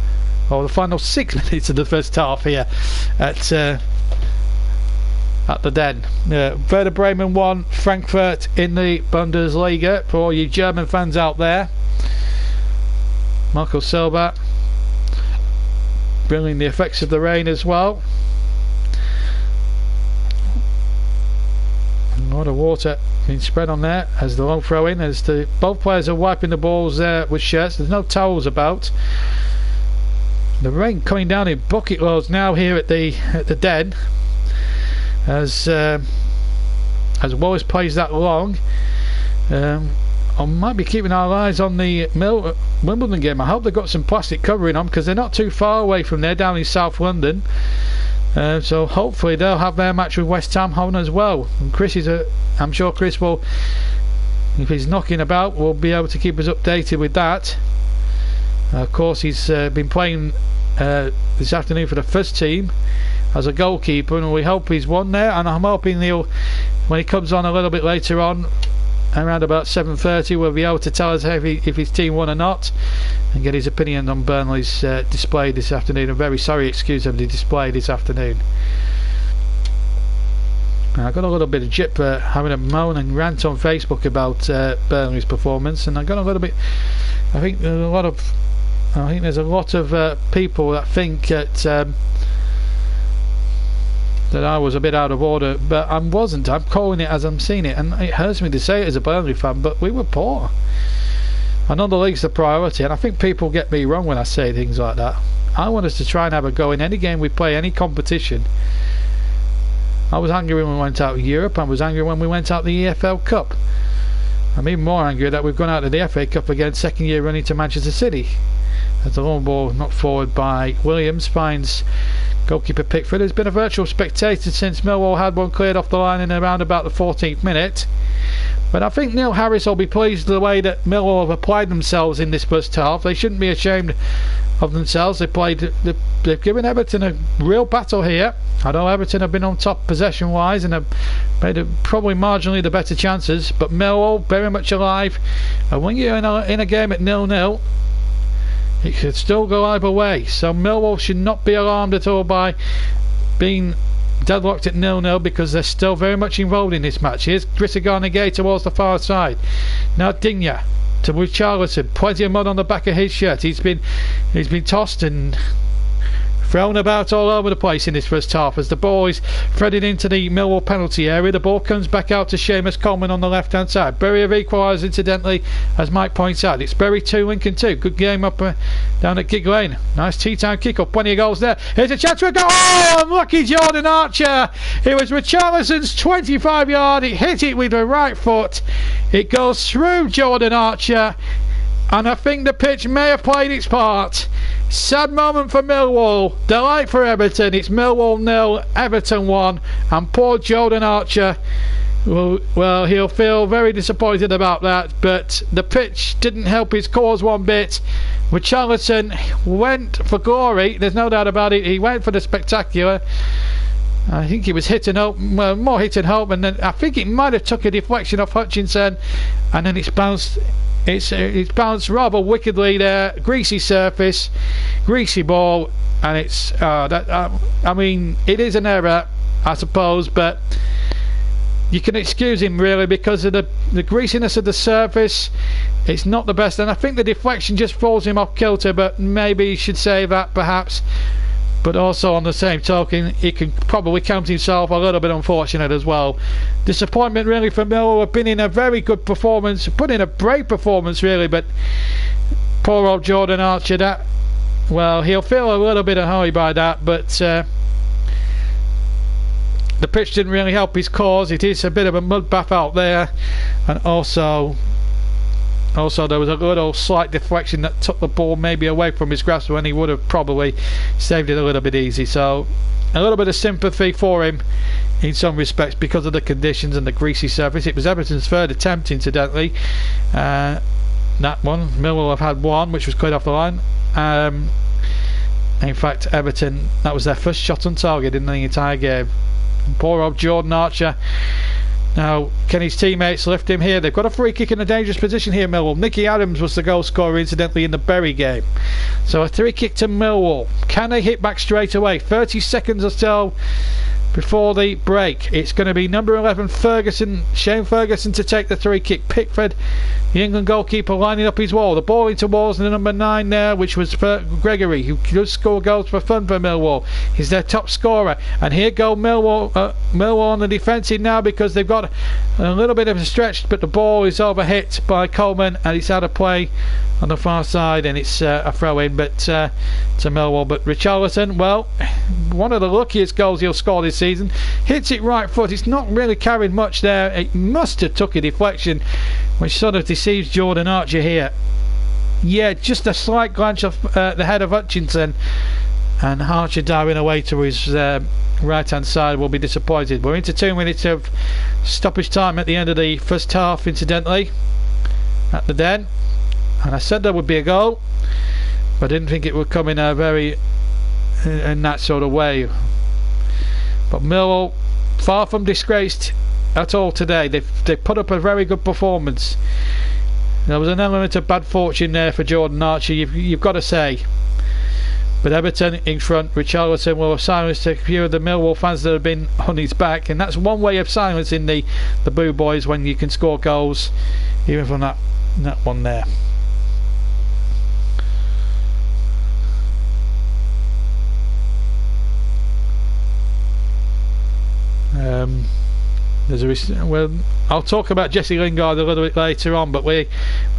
or the final 6 minutes of the first half here at the Den. Werder Bremen 1, Frankfurt in the Bundesliga, for all you German fans out there. Marco Silva bringing the effects of the rain as well. A lot of water being spread on there as the long throw in, as both players are wiping the balls there with shirts. There's no towels about. The rain coming down in bucket loads now here at the Den, as Wallace plays that long. I might be keeping our eyes on the Wimbledon game. I hope they've got some plastic covering on, because they're not too far away from there, down in South London. So hopefully they'll have their match with West Ham on as well. And I'm sure Chris will, if he's knocking about, will be able to keep us updated with that. Of course, he's been playing this afternoon for the first team as a goalkeeper, and we hope he's won there. And I'm hoping when he comes on a little bit later on, around about 7:30, we'll be able to tell us if his team won or not, and get his opinion on Burnley's display this afternoon. I'm very sorry, excuse of the display this afternoon. I got a little bit of jip having a moan and rant on Facebook about Burnley's performance, and I got a little bit. I think there's a lot of people that think that I was a bit out of order, but I wasn't. I'm calling it as I'm seeing it, and it hurts me to say it as a Burnley fan, but we were poor. I know the league's the priority, and I think people get me wrong when I say things like that. I want us to try and have a go in any game we play, any competition. I was angry when we went out of Europe. I was angry when we went out the FA Cup. I'm even more angry that we've gone out of the FA Cup again, second year running to Manchester City. As the long ball knocked forward by Williams finds goalkeeper Pickford, who's been a virtual spectator since Millwall had one cleared off the line in around about the 14th minute. But I think Neil Harris will be pleased with the way that Millwall have applied themselves in this first half. They shouldn't be ashamed of themselves. They've given Everton a real battle here. I know Everton have been on top possession wise and have made probably marginally the better chances, but Millwall very much alive. And when you're in a game at 0-0, it could still go either way, so Millwall should not be alarmed at all by being deadlocked at 0-0, because they're still very much involved in this match. Here's Grisagana Gay towards the far side. Now Digne to Richarlison, plenty of mud on the back of his shirt. He's been tossed and thrown about all over the place in this first half as the ball is threaded into the Millwall penalty area. The ball comes back out to Seamus Coleman on the left hand side. Bury have equalised, incidentally, as Mike points out. It's Bury 2, Lincoln 2. Good game up down at Gig Lane. Nice tea time kick up, plenty of goals there. Here's a chance for a goal. Oh, unlucky Jordan Archer. It was Richarlison's 25-yard. He hit it with the right foot. It goes through Jordan Archer, and I think the pitch may have played its part. Sad moment for Millwall, delight for Everton. It's Millwall 0, Everton 1, and poor Jordan Archer, well, he'll feel very disappointed about that, but the pitch didn't help his cause one bit. Richarlison went for glory, there's no doubt about it. He went for the spectacular. I think he was hit and hope, well, more hit and hope, and then I think it might have took a deflection off Hutchinson, and then it's bounced rather wickedly there. Greasy surface, greasy ball, and it's I mean, it is an error, I suppose, but you can excuse him really because of the greasiness of the surface. It's not the best, and I think the deflection just falls him off kilter, but maybe he should say that perhaps. But also on the same token, he can probably count himself a little bit unfortunate as well. Disappointment really for Millwall. Have been in a very good performance, put in a brave performance really, but poor old Jordan Archer, well, he'll feel a little bit annoyed by that, but the pitch didn't really help his cause. It is a bit of a mud bath out there, and also there was a little slight deflection that took the ball maybe away from his grasp when he would have probably saved it a little bit easy. So a little bit of sympathy for him in some respects because of the conditions and the greasy surface. It was Everton's third attempt, incidentally. That one, Millwall have had one, which was cleared off the line. In fact, Everton, that was their first shot on target in the entire game. And poor old Jordan Archer. Now, can his teammates lift him here? They've got a free kick in a dangerous position here, Millwall. Nicky Adams was the goal scorer, incidentally, in the Bury game. So a free kick to Millwall. Can they hit back straight away? 30 seconds or so before the break. It's going to be number 11 Ferguson, Shane Ferguson, to take the free kick. Pickford, the England goalkeeper, lining up his wall. The ball into walls, and the number 9 there, which was Gregory, who does score goals for fun for Millwall. He's their top scorer. And here go Millwall on the defensive now, because they've got a little bit of a stretch, but the ball is overhit by Coleman and it's out of play on the far side, and it's a throw-in, but to Millwall. But Richarlison, well, one of the luckiest goals he'll score this season. Hits it right foot. It's not really carried much there. It must have took a deflection, which sort of deceives Jordan Archer here. Yeah, just a slight glance off the head of Hutchinson, and Archer diving away to his right hand side will be disappointed. We're into 2 minutes of stoppage time at the end of the first half, incidentally, at the Den. And I said there would be a goal, but I didn't think it would come in a very in that sort of way. But Millwall, far from disgraced at all today. They put up a very good performance. There was an element of bad fortune there for Jordan Archer, you've got to say. But Everton in front. Richarlison will have silenced a few of the Millwall fans that have been on his back, and that's one way of silencing the Boo Boys, when you can score goals even from that one there. Well, I'll talk about Jesse Lingard a little bit later on, but we're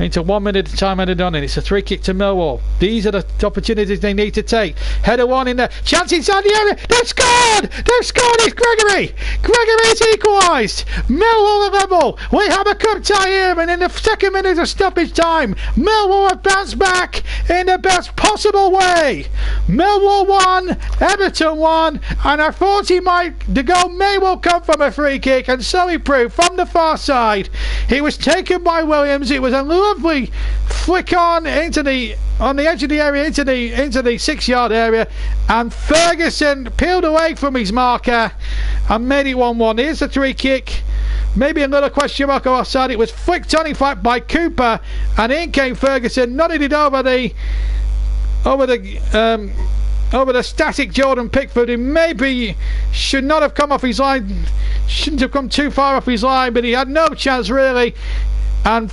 into 1 minute of time added on, and it's a free kick to Millwall. These are the opportunities they need to take. Header one in there, chance inside the area. They've scored! It's Gregory! Gregory's equalised! Millwall are level. We have a cup tie here, and in the second minute of stoppage time, Millwall have bounced back in the best possible way. Millwall won, Everton won, and I thought the goal may well come from a free kick, and so he proved from the far side. He was taken by Williams. It was a lovely flick on the edge of the area into the 6-yard area, and Ferguson peeled away from his marker and made it 1-1. Here's the free kick. Maybe another question mark offside. It was flicked on, in fact, by Cooper, and in came Ferguson, nodded it over the static Jordan Pickford, who maybe should not have come off his line, shouldn't have come too far off his line, but he had no chance really. And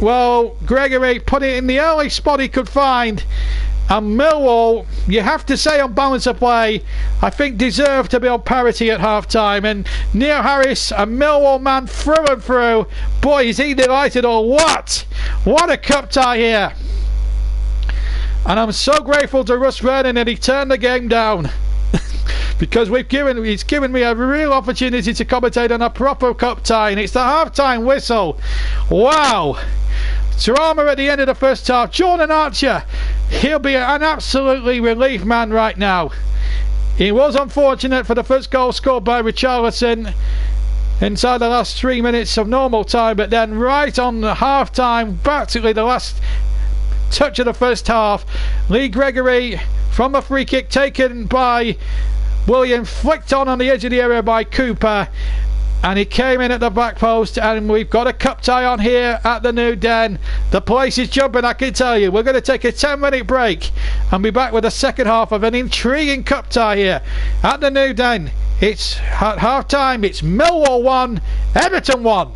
well, Gregory put it in the only spot he could find, and Millwall, you have to say, on balance of play, I think deserved to be on parity at half time. And Neil Harris, a Millwall man through and through, boy is he delighted, or what a cup tie here. And I'm so grateful to Russ Vernon that he turned the game down because he's given me a real opportunity to commentate on a proper cup tie, and it's the half-time whistle. Wow! Drama at the end of the first half. Jordan Archer, he'll be an absolutely relief man right now. He was unfortunate for the first goal scored by Richarlison inside the last 3 minutes of normal time, but then right on the half-time, practically the last touch of the first half, Lee Gregory from a free kick taken by William, flicked on the edge of the area by Cooper, and he came in at the back post, and we've got a cup tie on here at the New Den. The place is jumping, I can tell you. We're going to take a 10-minute break and be back with the second half of an intriguing cup tie here at the New Den. It's at half time. It's Millwall 1, Everton 1.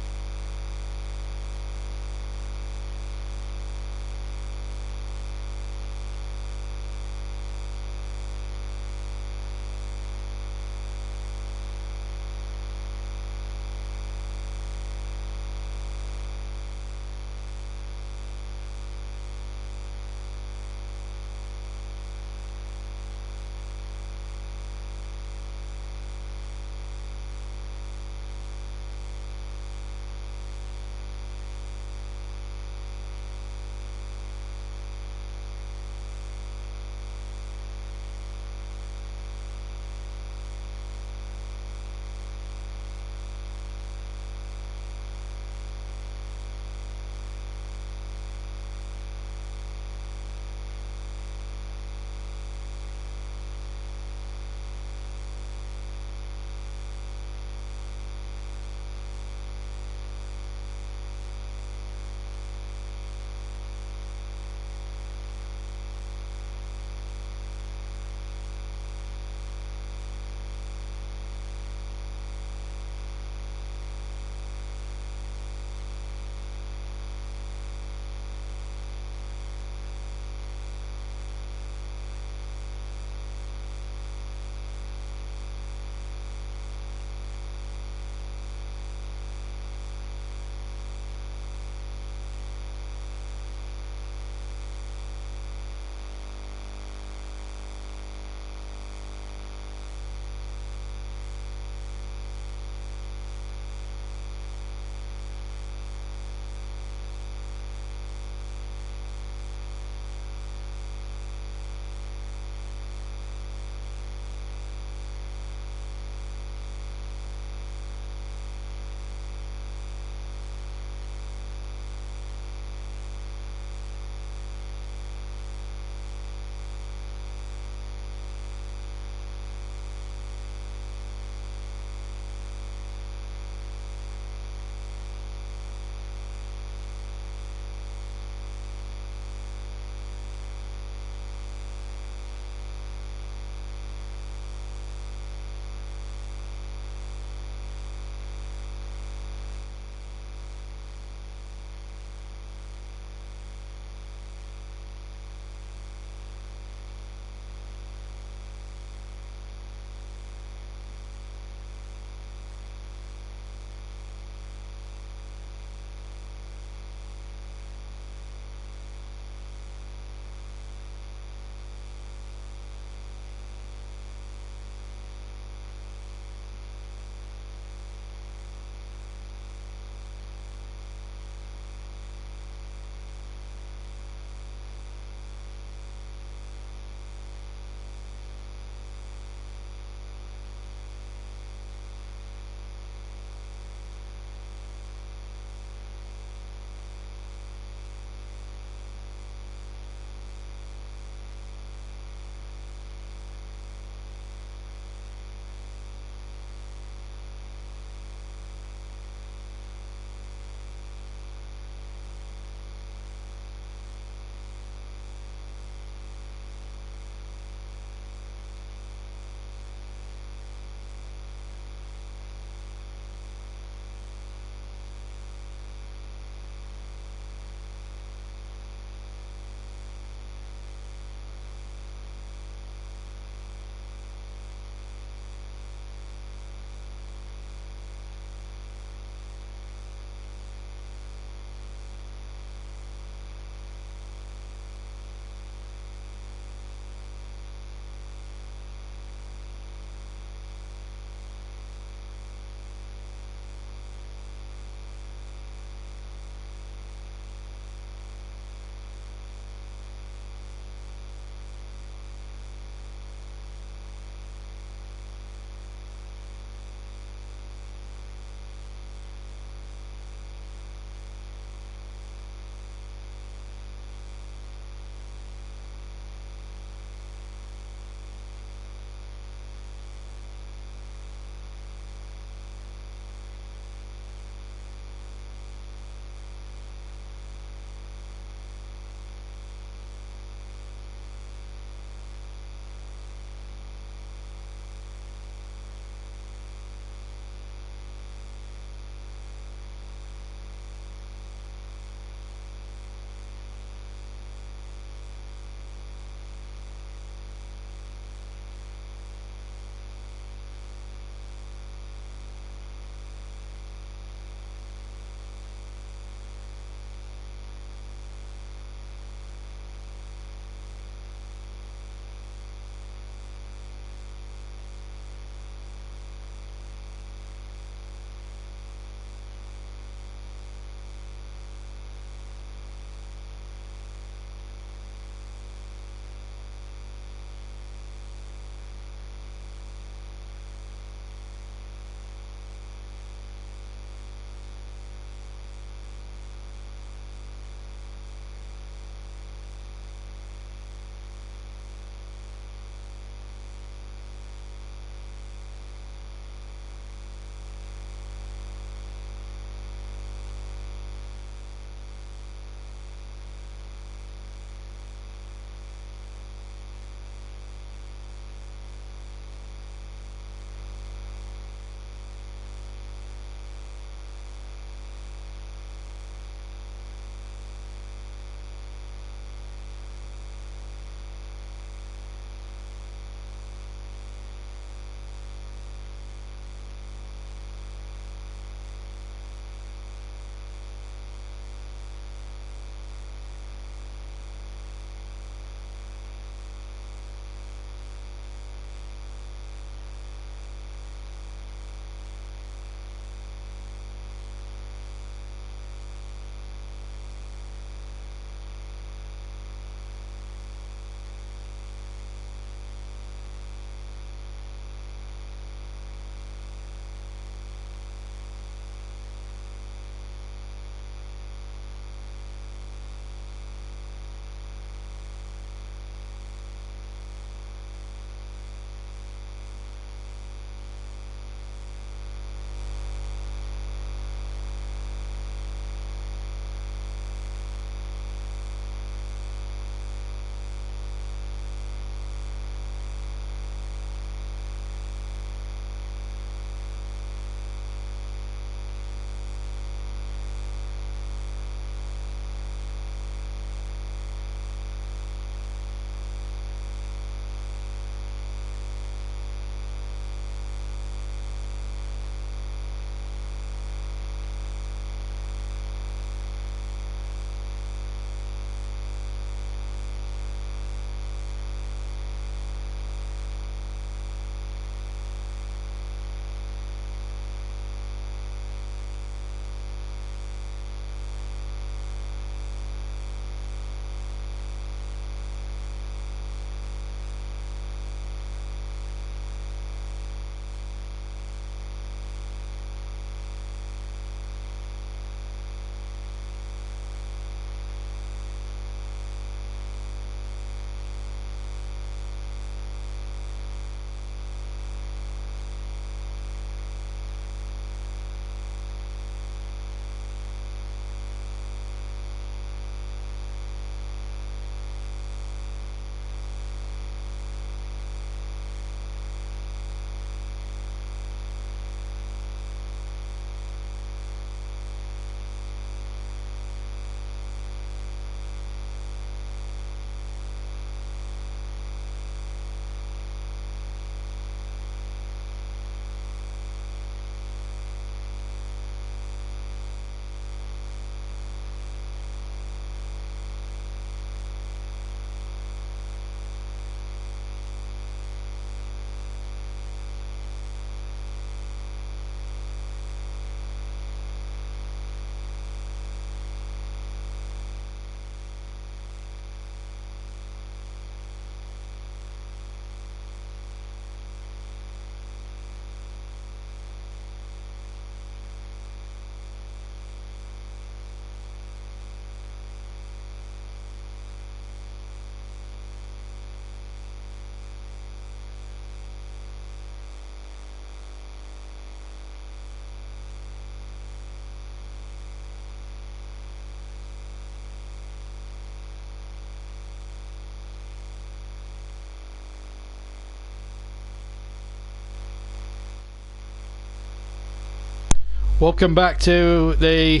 Welcome back to the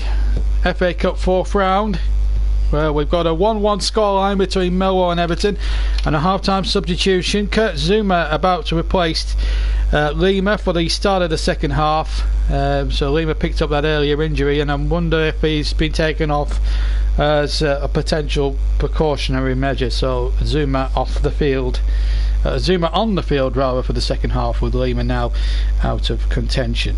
FA Cup 4th round, where we've got a 1-1 scoreline between Millwall and Everton and a half-time substitution. Kurt Zouma about to replace Lima for the start of the second half. So Lima picked up that earlier injury, and I wonder if he's been taken off as a potential precautionary measure. So Zouma off the field. Zouma on the field rather for the second half, with Lima now out of contention.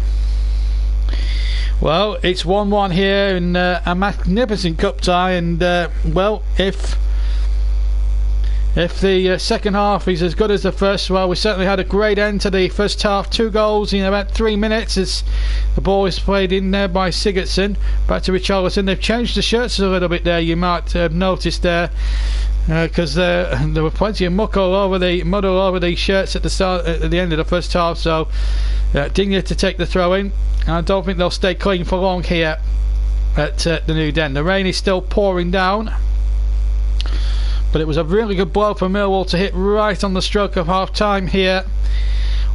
Well, it's 1-1 here in a magnificent cup tie, and well, if the second half is as good as the first, well, we certainly had a great end to the first half. 2 goals in about 3 minutes as the ball is played in there by Sigurdsson. Back to Richarlison. They've changed the shirts a little bit there, you might have noticed there, because there were plenty of mud all over the shirts at the end of the first half. So Digne to take the throw in. I don't think they'll stay clean for long here at the New Den. The rain is still pouring down, but it was a really good blow for Millwall to hit right on the stroke of half time here.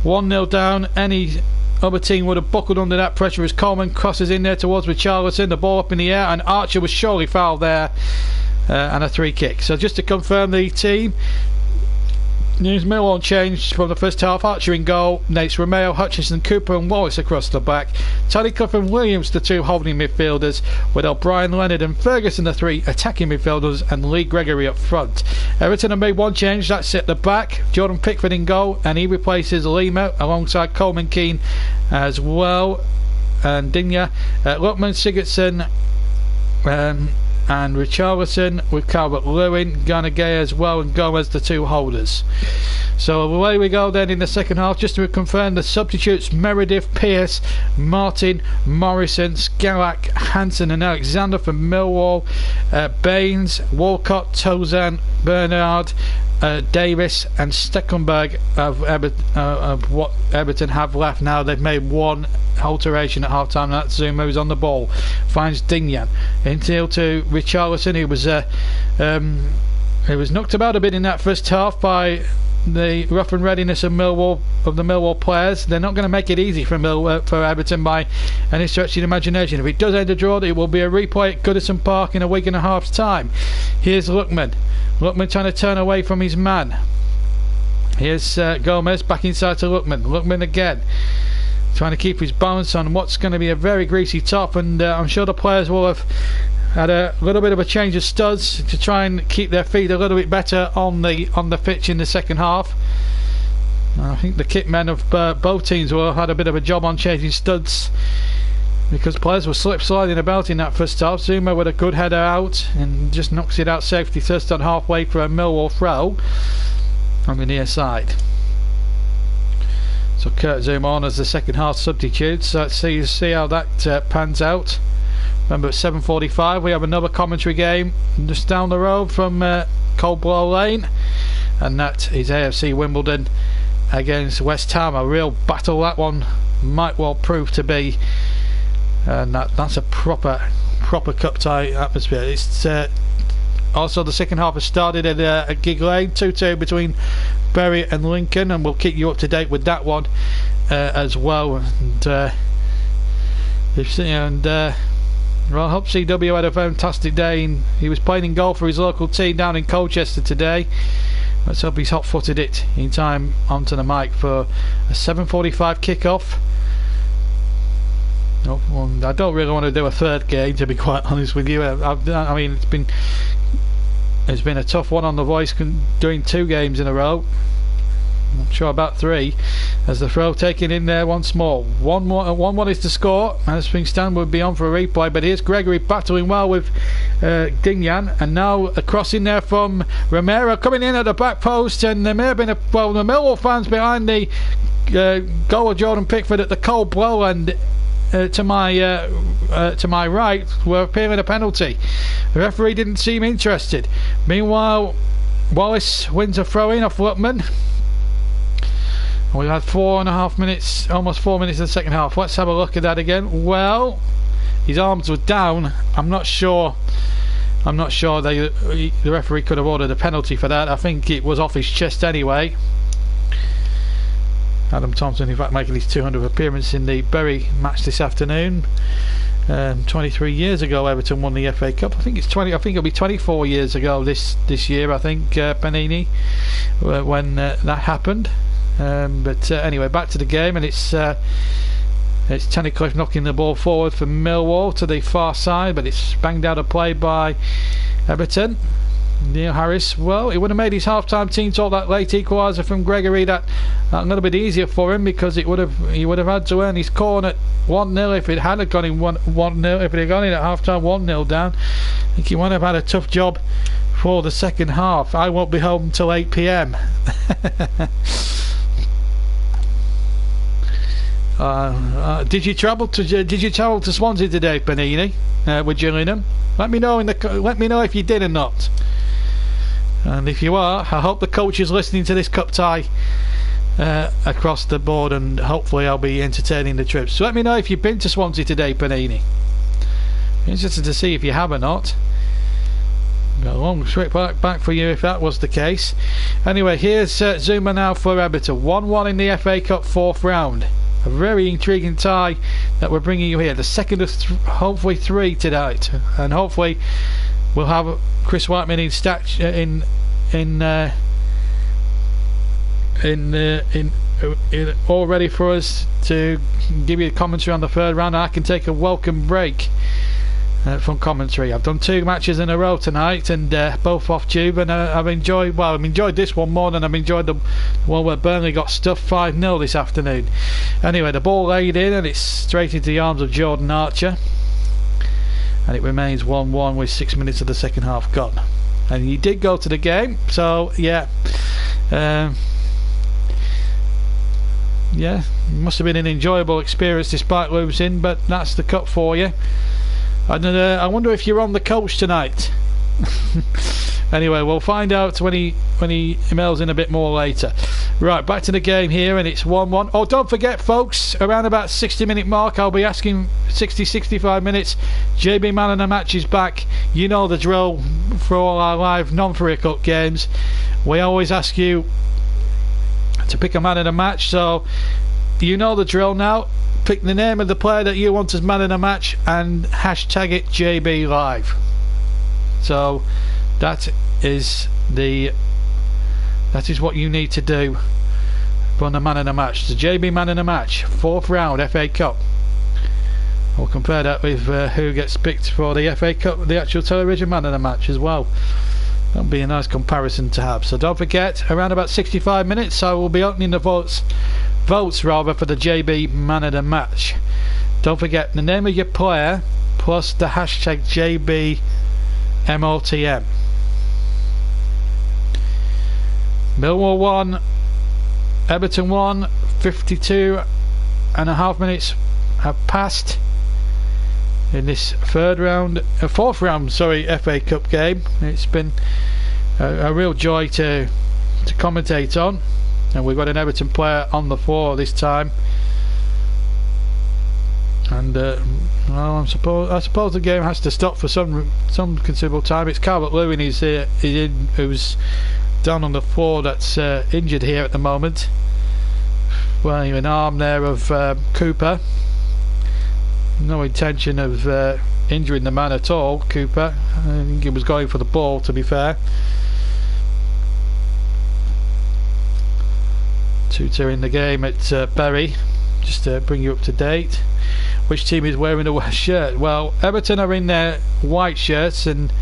1-0 down. Any other team would have buckled under that pressure as Coleman crosses in there towards Richarlison. The ball up in the air, and Archer was surely fouled there, and a 3 kick. So just to confirm the team, News Millwall changed from the first half. Archer in goal, Nates Romeo, Hutchinson, Cooper and Wallace across the back. Tullycliffe and Williams the 2 holding midfielders, with O'Brien, Leonard and Ferguson the 3 attacking midfielders, and Lee Gregory up front. Everton have made 1 change, that's at the back. Jordan Pickford in goal, and he replaces Lima alongside Coleman Keane as well, and Digne, Lookman, Sigurdsson and Richarlison, with Calvert-Lewin, Garnagay as well, and Gomez the 2 holders. So away we go then in the second half. Just to confirm the substitutes: Meredith, Pearce, Martin, Morrison, Scalak, Hansen and Alexander for Millwall, Baines, Walcott, Tozan, Bernard, Davis and Stecklenburg of what Everton have left now. They've made 1 alteration at half time. That's Zouma, who's on the ball, finds Digne into to Richarlison, who was knocked about a bit in that first half by the rough and readiness of the Millwall players. They're not going to make it easy for Everton by any stretch of the imagination. If it does end a draw, it will be a replay at Goodison Park in a week and a half's time. Here's Lookman trying to turn away from his man. Here's Gomez back inside to Lookman again, trying to keep his balance on what's going to be a very greasy top, and I'm sure the players will have had a little bit of a change of studs to try and keep their feet a little bit better on the pitch in the second half. I think the kit men of both teams will have had a bit of a job on changing studs, because players were sliding about in that first half. Zouma with a good header out and just knocks it out safety first on halfway for a Millwall throw on the near side. So Kurt Zouma on as the second half substitute. So let's see how that pans out. Remember, at 7:45 we have another commentary game just down the road from Coldblow Lane, and that is AFC Wimbledon against West Ham. A real battle that one might well prove to be, and that's a proper cup tie atmosphere. It's also the second half has started at Gig Lane, 2-2 between Bury and Lincoln, and we'll keep you up to date with that one as well. Well, I hope CW had a fantastic day. He was playing in goal for his local team down in Colchester today. Let's hope he's hot-footed it in time onto the mic for a 7:45 kick-off. Oh, well, I don't really want to do a third game, to be quite honest with you. I mean, it's been a tough one on the voice doing 2 games in a row. Not sure about 3, as the throw taken in there once more. 1-1 is the score, as things stand would be on for a replay, but here's Gregory battling well with Digne, and now a cross in there from Romero coming in at the back post, and there may have been the Millwall fans behind the goal of Jordan Pickford at the cold blow, and to my right were appealing a penalty. The referee didn't seem interested. Meanwhile, Wallace wins a throw in off Lookman. We've had 4.5 minutes, almost 4 minutes in the second half. Let's have a look at that again. Well, his arms were down. I'm not sure the referee could have ordered a penalty for that. I think it was off his chest anyway. Adam Thompson, in fact, making his 200th appearance in the Bury match this afternoon. 23 years ago, Everton won the FA Cup. I think it's 20. I think it'll be 24 years ago this year. I think Panini when that happened. But anyway, back to the game, and it's Tunnicliffe knocking the ball forward for Millwall to the far side, but it's banged out of play by Everton. Neil Harris, well, it would have made his half-time team talk, that late equaliser from Gregory, that a little bit easier for him, because he would have had to earn his corner at 1-0 if it had gone in 1-0. If it had gone in at half-time 1-0 down, I think he would have had a tough job for the second half. I won't be home until 8 p.m. Did you travel to Swansea today, Panini, with Gillingham? Let me know if you did or not. And if you are, I hope the coach is listening to this cup tie across the board, and hopefully I'll be entertaining the trip. So let me know if you've been to Swansea today, Panini. Interested to see if you have or not. Got a long trip back for you if that was the case. Anyway, here's Zuma now for Everton. 1-1 in the FA Cup 4th round. A very intriguing tie that we're bringing you here. The second of hopefully 3 tonight, and hopefully we'll have Chris Whiteman all ready for us to give you a commentary on the 3rd round. I can take a welcome break from commentary. I've done 2 matches in a row tonight, and both off tube, and I've enjoyed this one more than I've enjoyed the one where Burnley got stuffed 5-0 this afternoon. Anyway, the ball laid in, and it's straight into the arms of Jordan Archer, and it remains 1-1 with 6 minutes of the second half gone. And he did go to the game, so yeah, it must have been an enjoyable experience despite losing, but that's the cup for you. And I wonder if you're on the coach tonight. Anyway, we'll find out when he emails in a bit more later. Right, back to the game here, and it's 1-1. Oh, don't forget, folks, around about 60-minute mark, I'll be asking 65 minutes. JB Man of the Match is back. You know the drill for all our live non-FA Cup games. We always ask you to pick a man of the match, so you know the drill now. Pick the name of the player that you want as man of the match and hashtag it JB Live. So that is what you need to do for the man of the match. The JB man of the match, 4th round FA Cup. We'll compare that with who gets picked for the FA Cup, the actual television man of the match as well. That'll be a nice comparison to have. So don't forget, around about 65 minutes I will be opening the votes for the JB man of the match. Don't forget the name of your player plus the hashtag JBMOTM. Millwall 1, Everton 1. 52.5 minutes have passed in this 4th round FA Cup game. It's been a real joy to commentate on, and we've got an Everton player on the floor this time. And I suppose the game has to stop for some considerable time. It's Calvert-Lewin who's down on the floor, that's injured here at the moment. Well, an arm there of Cooper. No intention of injuring the man at all, Cooper. I think he was going for the ball, to be fair. 2-2 in the game at Bury. Just to bring you up to date. Which team is wearing the worst shirt? Well, Everton are in their white shirts and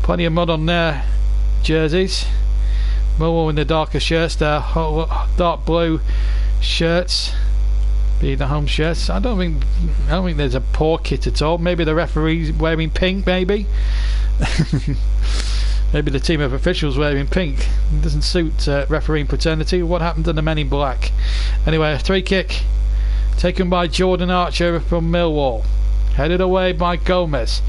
plenty of mud on their jerseys. Millwall in the darker shirts, their dark blue shirts, being the home shirts. I don't think there's a poor kit at all. Maybe the referee's wearing pink, maybe. Maybe the team of officials wearing pink. It doesn't suit refereeing fraternity. What happened to the men in black? Anyway, a free kick taken by Jordan Archer from Millwall, headed away by Gomez.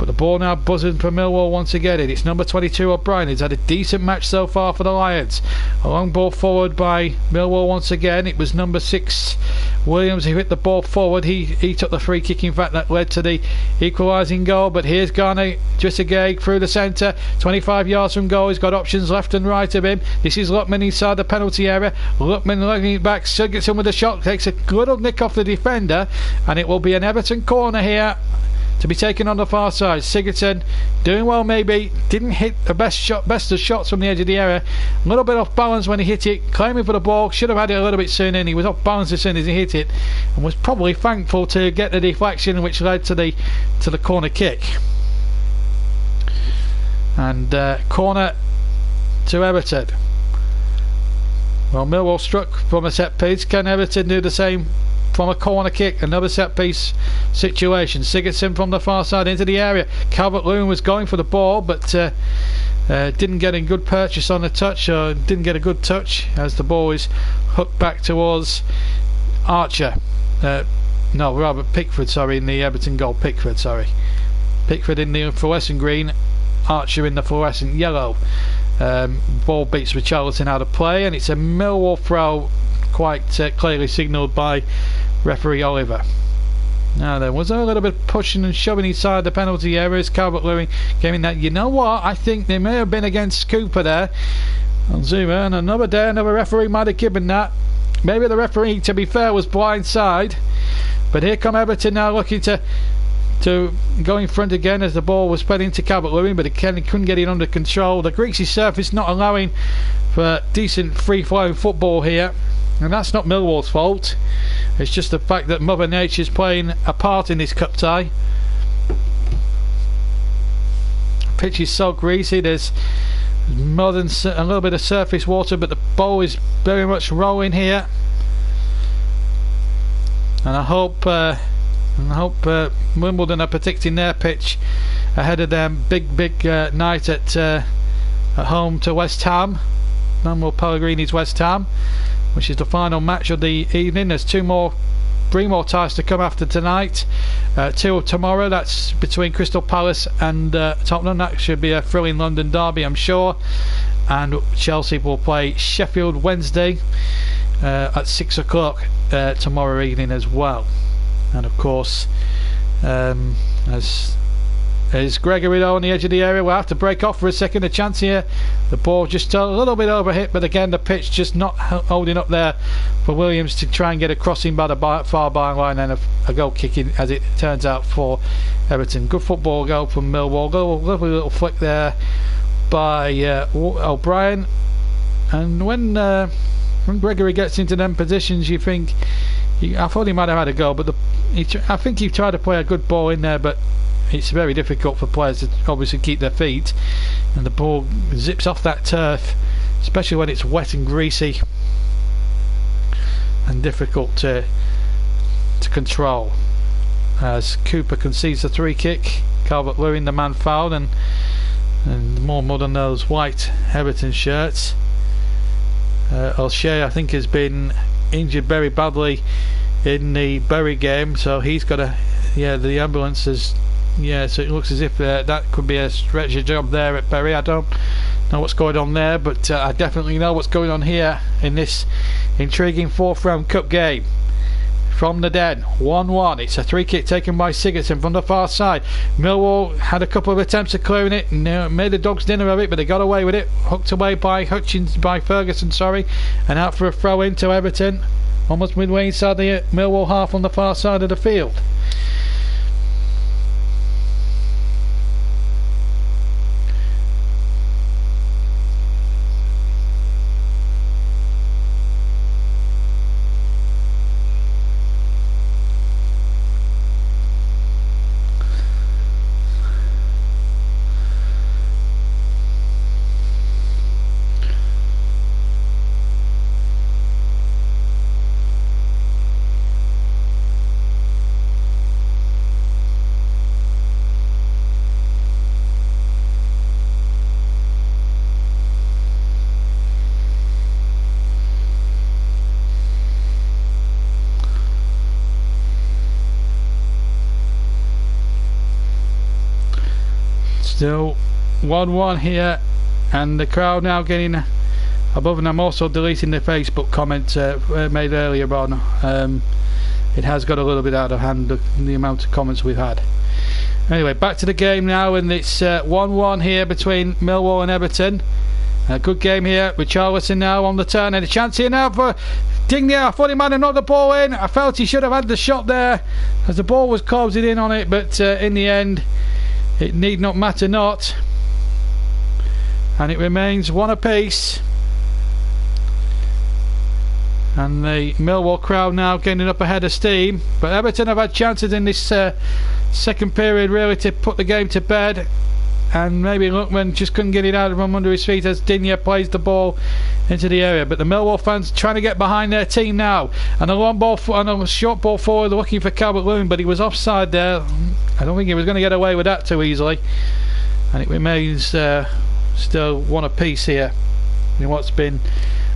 But the ball now buzzing for Millwall once again. It's number 22 O'Brien. He's had a decent match so far for the Lions. A long ball forward by Millwall once again. It was number 6 Williams who hit the ball forward. He took the free kick, in fact, that led to the equalising goal. But here's Garner Jissagay through the centre, 25 yards from goal. He's got options left and right of him. This is Luckman inside the penalty area. Luckman legging it back, Sigurdsson with a shot, takes a little nick off the defender, and it will be an Everton corner here to be taken on the far side. Sigurdsson doing well, maybe didn't hit the best of shots from the edge of the area. A little bit off balance when he hit it, claiming for the ball, should have had it a little bit sooner, and he was off balance as soon as he hit it, and was probably thankful to get the deflection which led to the corner kick. And corner to Everton. Well, Millwall struck from a set piece. Can Everton do the same from a corner kick? Another set piece situation. Sigurdsson from the far side into the area. Calvert-Lewin was going for the ball, but didn't get a good purchase on the touch, or didn't get a good touch as the ball is hooked back towards Archer. No, rather Pickford, sorry, in the Everton goal. Pickford in the fluorescent green, Archer in the fluorescent yellow. Ball beats Richarlison out of play, and it's a Millwall throw, quite clearly signalled by referee Oliver. Now there was a little bit of pushing and shoving inside the penalty area as Calvert-Lewin came in. That, you know what, I think they may have been against Cooper there on Zuma, and another referee might have given that. Maybe the referee, to be fair, was blindside. But here come Everton now looking to go in front again as the ball was fed into Calvert-Lewin, but he couldn't get it under control. The greasy surface not allowing for decent free-flowing football here, and that's not Millwall's fault. It's just the fact that Mother Nature's playing a part in this cup tie. The pitch is so greasy, there's more than a little bit of surface water, but the ball is very much rolling here, and I hope Wimbledon are protecting their pitch ahead of their big night at home to West Ham. Manuel Pellegrini's West Ham, which is the final match of the evening. There's three more ties to come after tonight. 2 tomorrow, that's between Crystal Palace and Tottenham. That should be a thrilling London derby, I'm sure. And Chelsea will play Sheffield Wednesday at 6 o'clock tomorrow evening as well. And of course, as Gregory though on the edge of the area, we'll have to break off for a second. A chance here, the ball just a little bit overhit, but again the pitch just not holding up there for Williams to try and get a crossing by the far byline, and a goal kicking as it turns out for Everton. Good football goal from Millwall. Lovely little flick there by O'Brien, and when Gregory gets into them positions, you think, I thought he might have had a goal, but I think he tried to play a good ball in there, but it's very difficult for players to obviously keep their feet, and the ball zips off that turf, especially when it's wet and greasy and difficult to control. As Cooper concedes the 3 kick, Calvert-Lewin the man fouled, and more mud on those white Everton shirts. O'Shea, I think, has been injured very badly in the Bury game, so he's got the ambulance is, so it looks as if that could be a stretcher job there at Bury. I don't know what's going on there, but I definitely know what's going on here in this intriguing 4th round cup game. From the Den, 1-1. It's a 3 kick taken by Sigurdsson from the far side. Millwall had a couple of attempts at clearing it and made a dog's dinner of it, but they got away with it. Hooked away by Ferguson, and out for a throw in to Everton, almost midway inside the Millwall half on the far side of the field. Still 1-1 here, and the crowd now getting above, and I'm also deleting the Facebook comment made earlier on. It has got a little bit out of hand, the amount of comments we've had. Anyway, back to the game now, and it's 1-1 here between Millwall and Everton. A good game here with Richarlison now on the turn, and a chance here now for Digne. I thought he might have knocked the ball in. I felt he should have had the shot there as the ball was closing in on it, but in the end it need not matter not, and it remains 1 apiece. And the Millwall crowd now getting up ahead of steam, but Everton have had chances in this second period really to put the game to bed, and maybe Lookman just couldn't get it out from under his feet as Digne plays the ball into the area. But the Millwall fans trying to get behind their team now, and a long ball and a short ball forward looking for Calvert-Lewin, but he was offside there. I don't think he was going to get away with that too easily, and it remains still 1 apiece here in what's been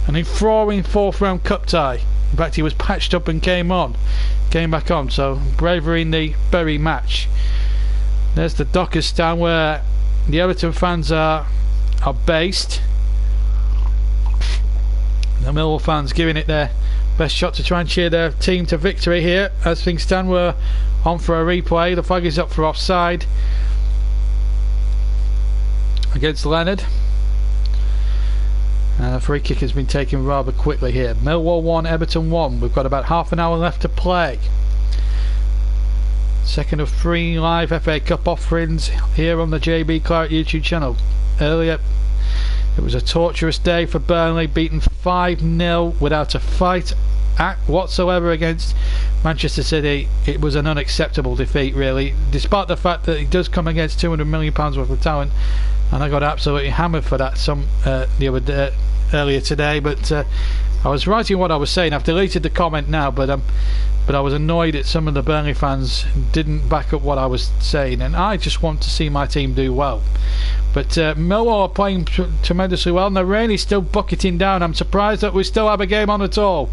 an enthralling 4th round cup tie. In fact, he was patched up and came back on, so bravery in the Bury match. There's the Dockers stand where the Everton fans are based. The Millwall fans giving it their best shot to try and cheer their team to victory here. As things stand, we're on for a replay. The flag is up for offside against Leonard. And a free kick has been taken rather quickly here. Millwall 1, Everton 1. We've got about half an hour left to play. Second of 3 live FA Cup offerings here on the JB Clark YouTube channel. Earlier it was a torturous day for Burnley, beaten 5-0 without a fight whatsoever against Manchester City. It was an unacceptable defeat really, despite the fact that it does come against £200 million worth of talent, and I got absolutely hammered for that the other day, earlier today. But I was writing what I was saying. I've deleted the comment now, but I was annoyed that some of the Burnley fans didn't back up what I was saying, and I just want to see my team do well. But Millwall are playing tremendously well, and the rain is still bucketing down. I'm surprised that we still have a game on at all.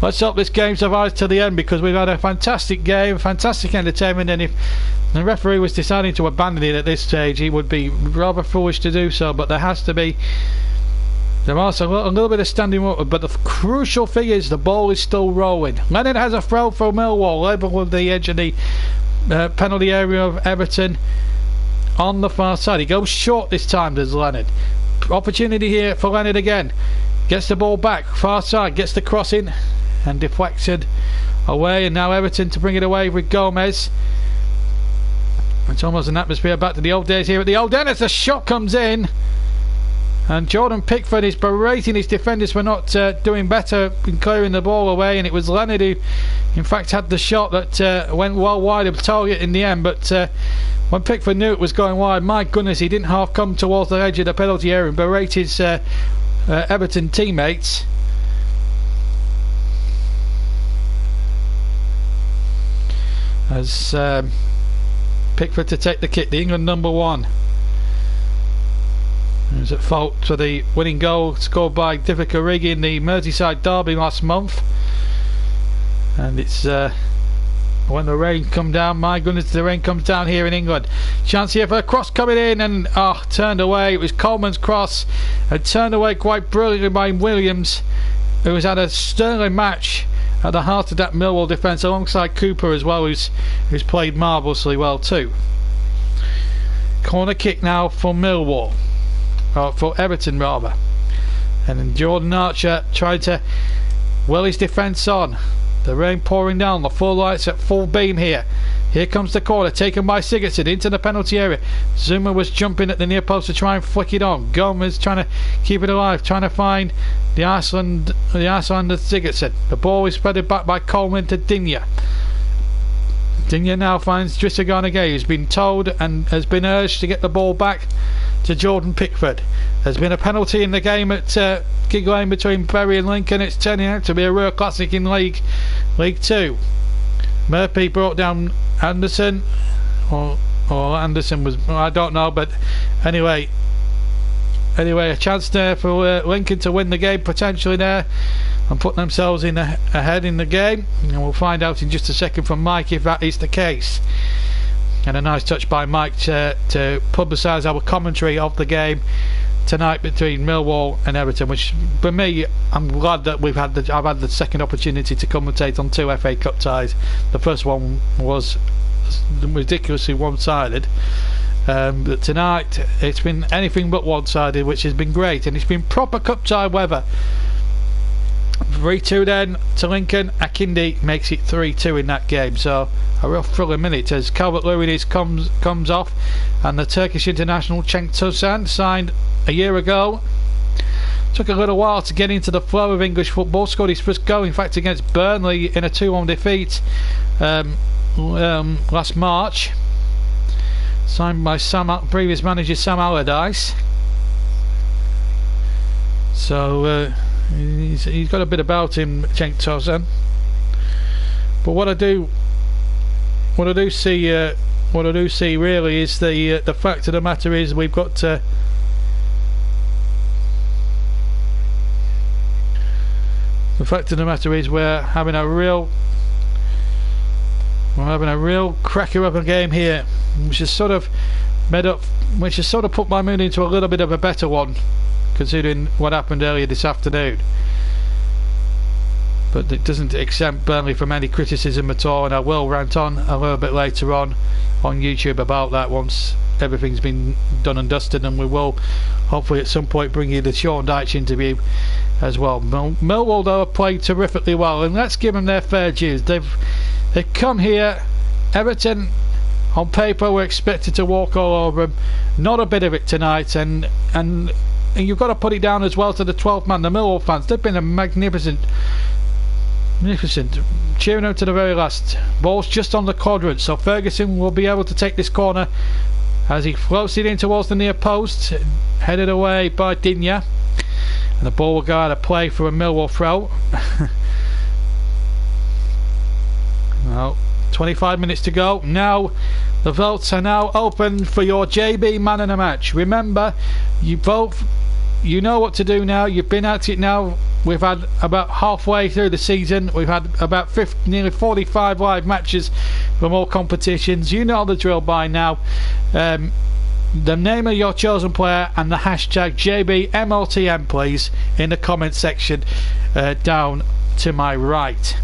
Let's hope this game survives to the end, because we've had a fantastic game, fantastic entertainment, and if the referee was deciding to abandon it at this stage, he would be rather foolish to do so. But there has to be, there are a little bit of standing water, but the crucial thing is the ball is still rolling. Leonard has a throw for Millwall, level with the edge of the penalty area of Everton on the far side. He goes short this time, does Leonard. Opportunity here for Leonard again. Gets the ball back, far side, gets the cross in and deflected away, and now Everton to bring it away with Gomez. It's almost an atmosphere back to the old days here at the Old Den as the shot comes in, and Jordan Pickford is berating his defenders for not doing better in clearing the ball away, and it was Leonard who in fact had the shot that went well wide of target in the end. But when Pickford knew it was going wide, my goodness, he didn't half come towards the edge of the penalty area and berate his Everton teammates. As Pickford to take the kick, the England number 1. He was at fault for the winning goal scored by Divock Origi in the Merseyside derby last month. And it's when the rain come down, my goodness, the rain comes down here in England. Chance here for a cross coming in, and turned away. It was Coleman's cross, and turned away quite brilliantly by Williams, who has had a sterling match at the heart of that Millwall defence, alongside Cooper as well, who's played marvellously well too. Corner kick now for Millwall, or for Everton rather, and then Jordan Archer tried to well his defence on. The rain pouring down, the full lights at full beam here. Here comes the corner, taken by Sigurdsson into the penalty area. Zuma was jumping at the near post to try and flick it on. Gomez trying to keep it alive, trying to find the Icelander Sigurdsson. The ball is spreaded back by Coleman to Digne. Digne now finds Drissagana, who's been told and has been urged to get the ball back to Jordan Pickford. There's been a penalty in the game at Gig Lane between Bury and Lincoln. It's turning out to be a real classic in League 2. Murphy brought down Anderson, or Anderson was, I don't know, but anyway, a chance there for Lincoln to win the game potentially there and put themselves ahead in the game, and we'll find out in just a second from Mike if that is the case. and a nice touch by Mike to publicise our commentary of the game tonight between Millwall and Everton, which for me, I'm glad that I've had the second opportunity to commentate on 2 FA Cup ties. The first one was ridiculously one-sided, but tonight it's been anything but one-sided, which has been great, and it's been proper cup tie weather. 3-2 then to Lincoln. Akindi makes it 3-2 in that game, so a real thrilling minute as Calvert-Lewin comes off, and the Turkish international Cenk Tosun, signed a year ago, took a little while to get into the flow of English football. Scored his first goal, in fact, against Burnley in a 2-1 defeat last March. Signed by previous manager Sam Allardyce. So he's got a bit about him, Cenk Tosun. But what I do see really is the fact of the matter is we've got the fact of the matter is we're having a real cracker of a game here, which has sort of put my mood into a little bit of a better one, considering what happened earlier this afternoon. But it doesn't exempt Burnley from any criticism at all, and I will rant on a little bit later on YouTube about that once everything's been done and dusted, and we will hopefully at some point bring you the Sean Dyche interview as well. Millwall though have played terrifically well, and let's give them their fair dues. They've come here. Everton on paper were expected to walk all over them. Not a bit of it tonight, and you've got to put it down as well to the 12th man, the Millwall fans. They've been a magnificent, cheering out to the very last. Ball's just on the quadrant, so Ferguson will be able to take this corner as he floats it in towards the near post, headed away by Digne, and the ball will go out of play for a Millwall throw. Well, 25 minutes to go. Now the votes are now open for your JB man of the match. Remember, you vote. You know what to do now. You've been at it now. We've had about halfway through the season. We've had about nearly 45 live matches from all competitions. You know the drill by now. The name of your chosen player and the hashtag JBMLTM, please, in the comment section down to my right,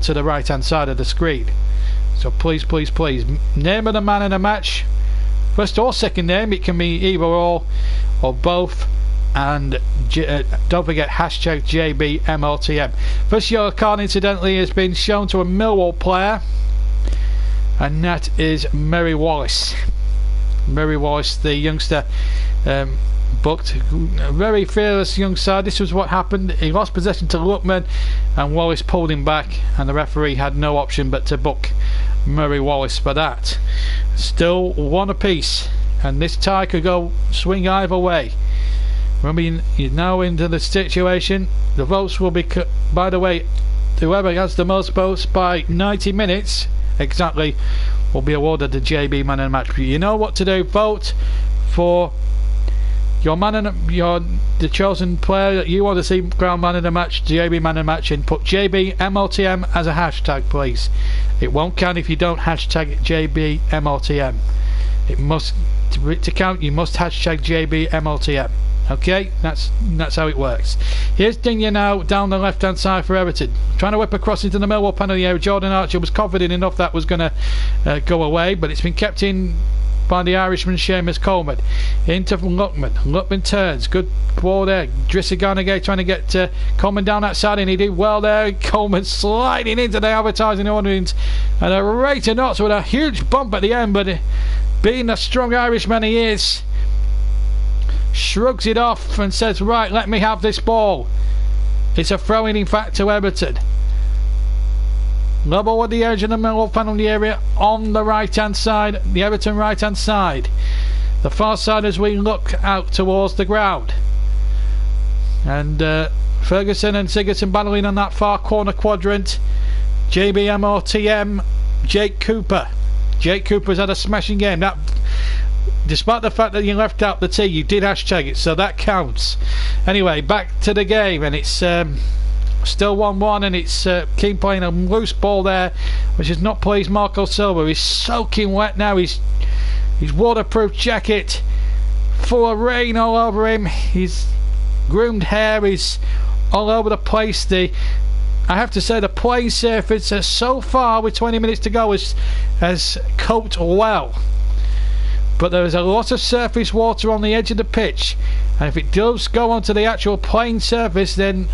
to the right hand side of the screen. So please, please, please, name of the man in the match, first or second name. It can be either or both. And don't forget hashtag JBMLTM. First yellow card, incidentally, has been shown to a Millwall player, and that is Murray Wallace. Murray Wallace, the youngster, booked. A very fearless young side. This was what happened. He lost possession to Luckman, and Wallace pulled him back, and the referee had no option but to book Murray Wallace for that. Still one apiece, and this tie could go swing either way. Remember, you're now into the situation. The votes will be by the way, whoever has the most votes by 90 minutes exactly will be awarded the JB man of the match. But you know what to do. Vote for your the chosen player that you want to see crowned man of the match, JB man of the match, and put JBMLTM as a hashtag, please. It won't count if you don't hashtag JBMLTM. It must, to count, you must hashtag JBMLTM. Okay, that's how it works. Here's Digne now down the left hand side for Everton, trying to whip across into the Millwall penalty area. Jordan Archer was confident enough that was going to go away, but it's been kept in by the Irishman Seamus Coleman. Into Luckman. Luckman turns, good ball there. Drisiganage trying to get Coleman down that side, and he did well there. Coleman sliding into the advertising audience at a rate of knots with a huge bump at the end, but being the strong Irishman he is, shrugs it off and says, right, let me have this ball. It's a throw-in fact to Everton. Level with the edge of the Millwall penalty area on the right hand side, the Everton right hand side, the far side as we look out towards the ground. And Ferguson and Sigurdsson battling on that far corner quadrant. JBMRTM, Jake Cooper. Jake Cooper's had a smashing game. That, despite the fact that you left out the T, you did hashtag it, so that counts. Anyway, back to the game, and it's Still 1-1, and it's Keane playing a loose ball there, which has not pleased Marco Silva. He's soaking wet now. His waterproof jacket full of rain all over him. His groomed hair is all over the place. I have to say the playing surface so far, with 20 minutes to go, has coped well. But there is a lot of surface water on the edge of the pitch, and if it does go onto the actual playing surface, then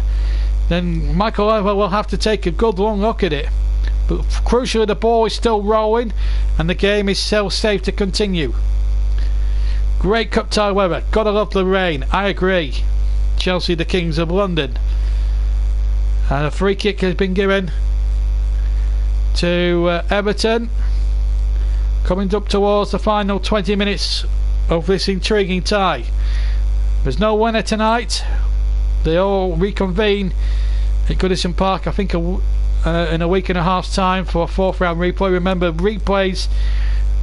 Michael Oliver will have to take a good long look at it. But crucially, the ball is still rolling and the game is still safe to continue. Great cup tie weather, gotta love the rain, I agree. Chelsea the Kings of London, and a free kick has been given to Everton, coming up towards the final 20 minutes of this intriguing tie. There's no winner tonight. They all reconvene at Goodison Park, I think, in a week and a half's time for a 4th round replay. Remember, replays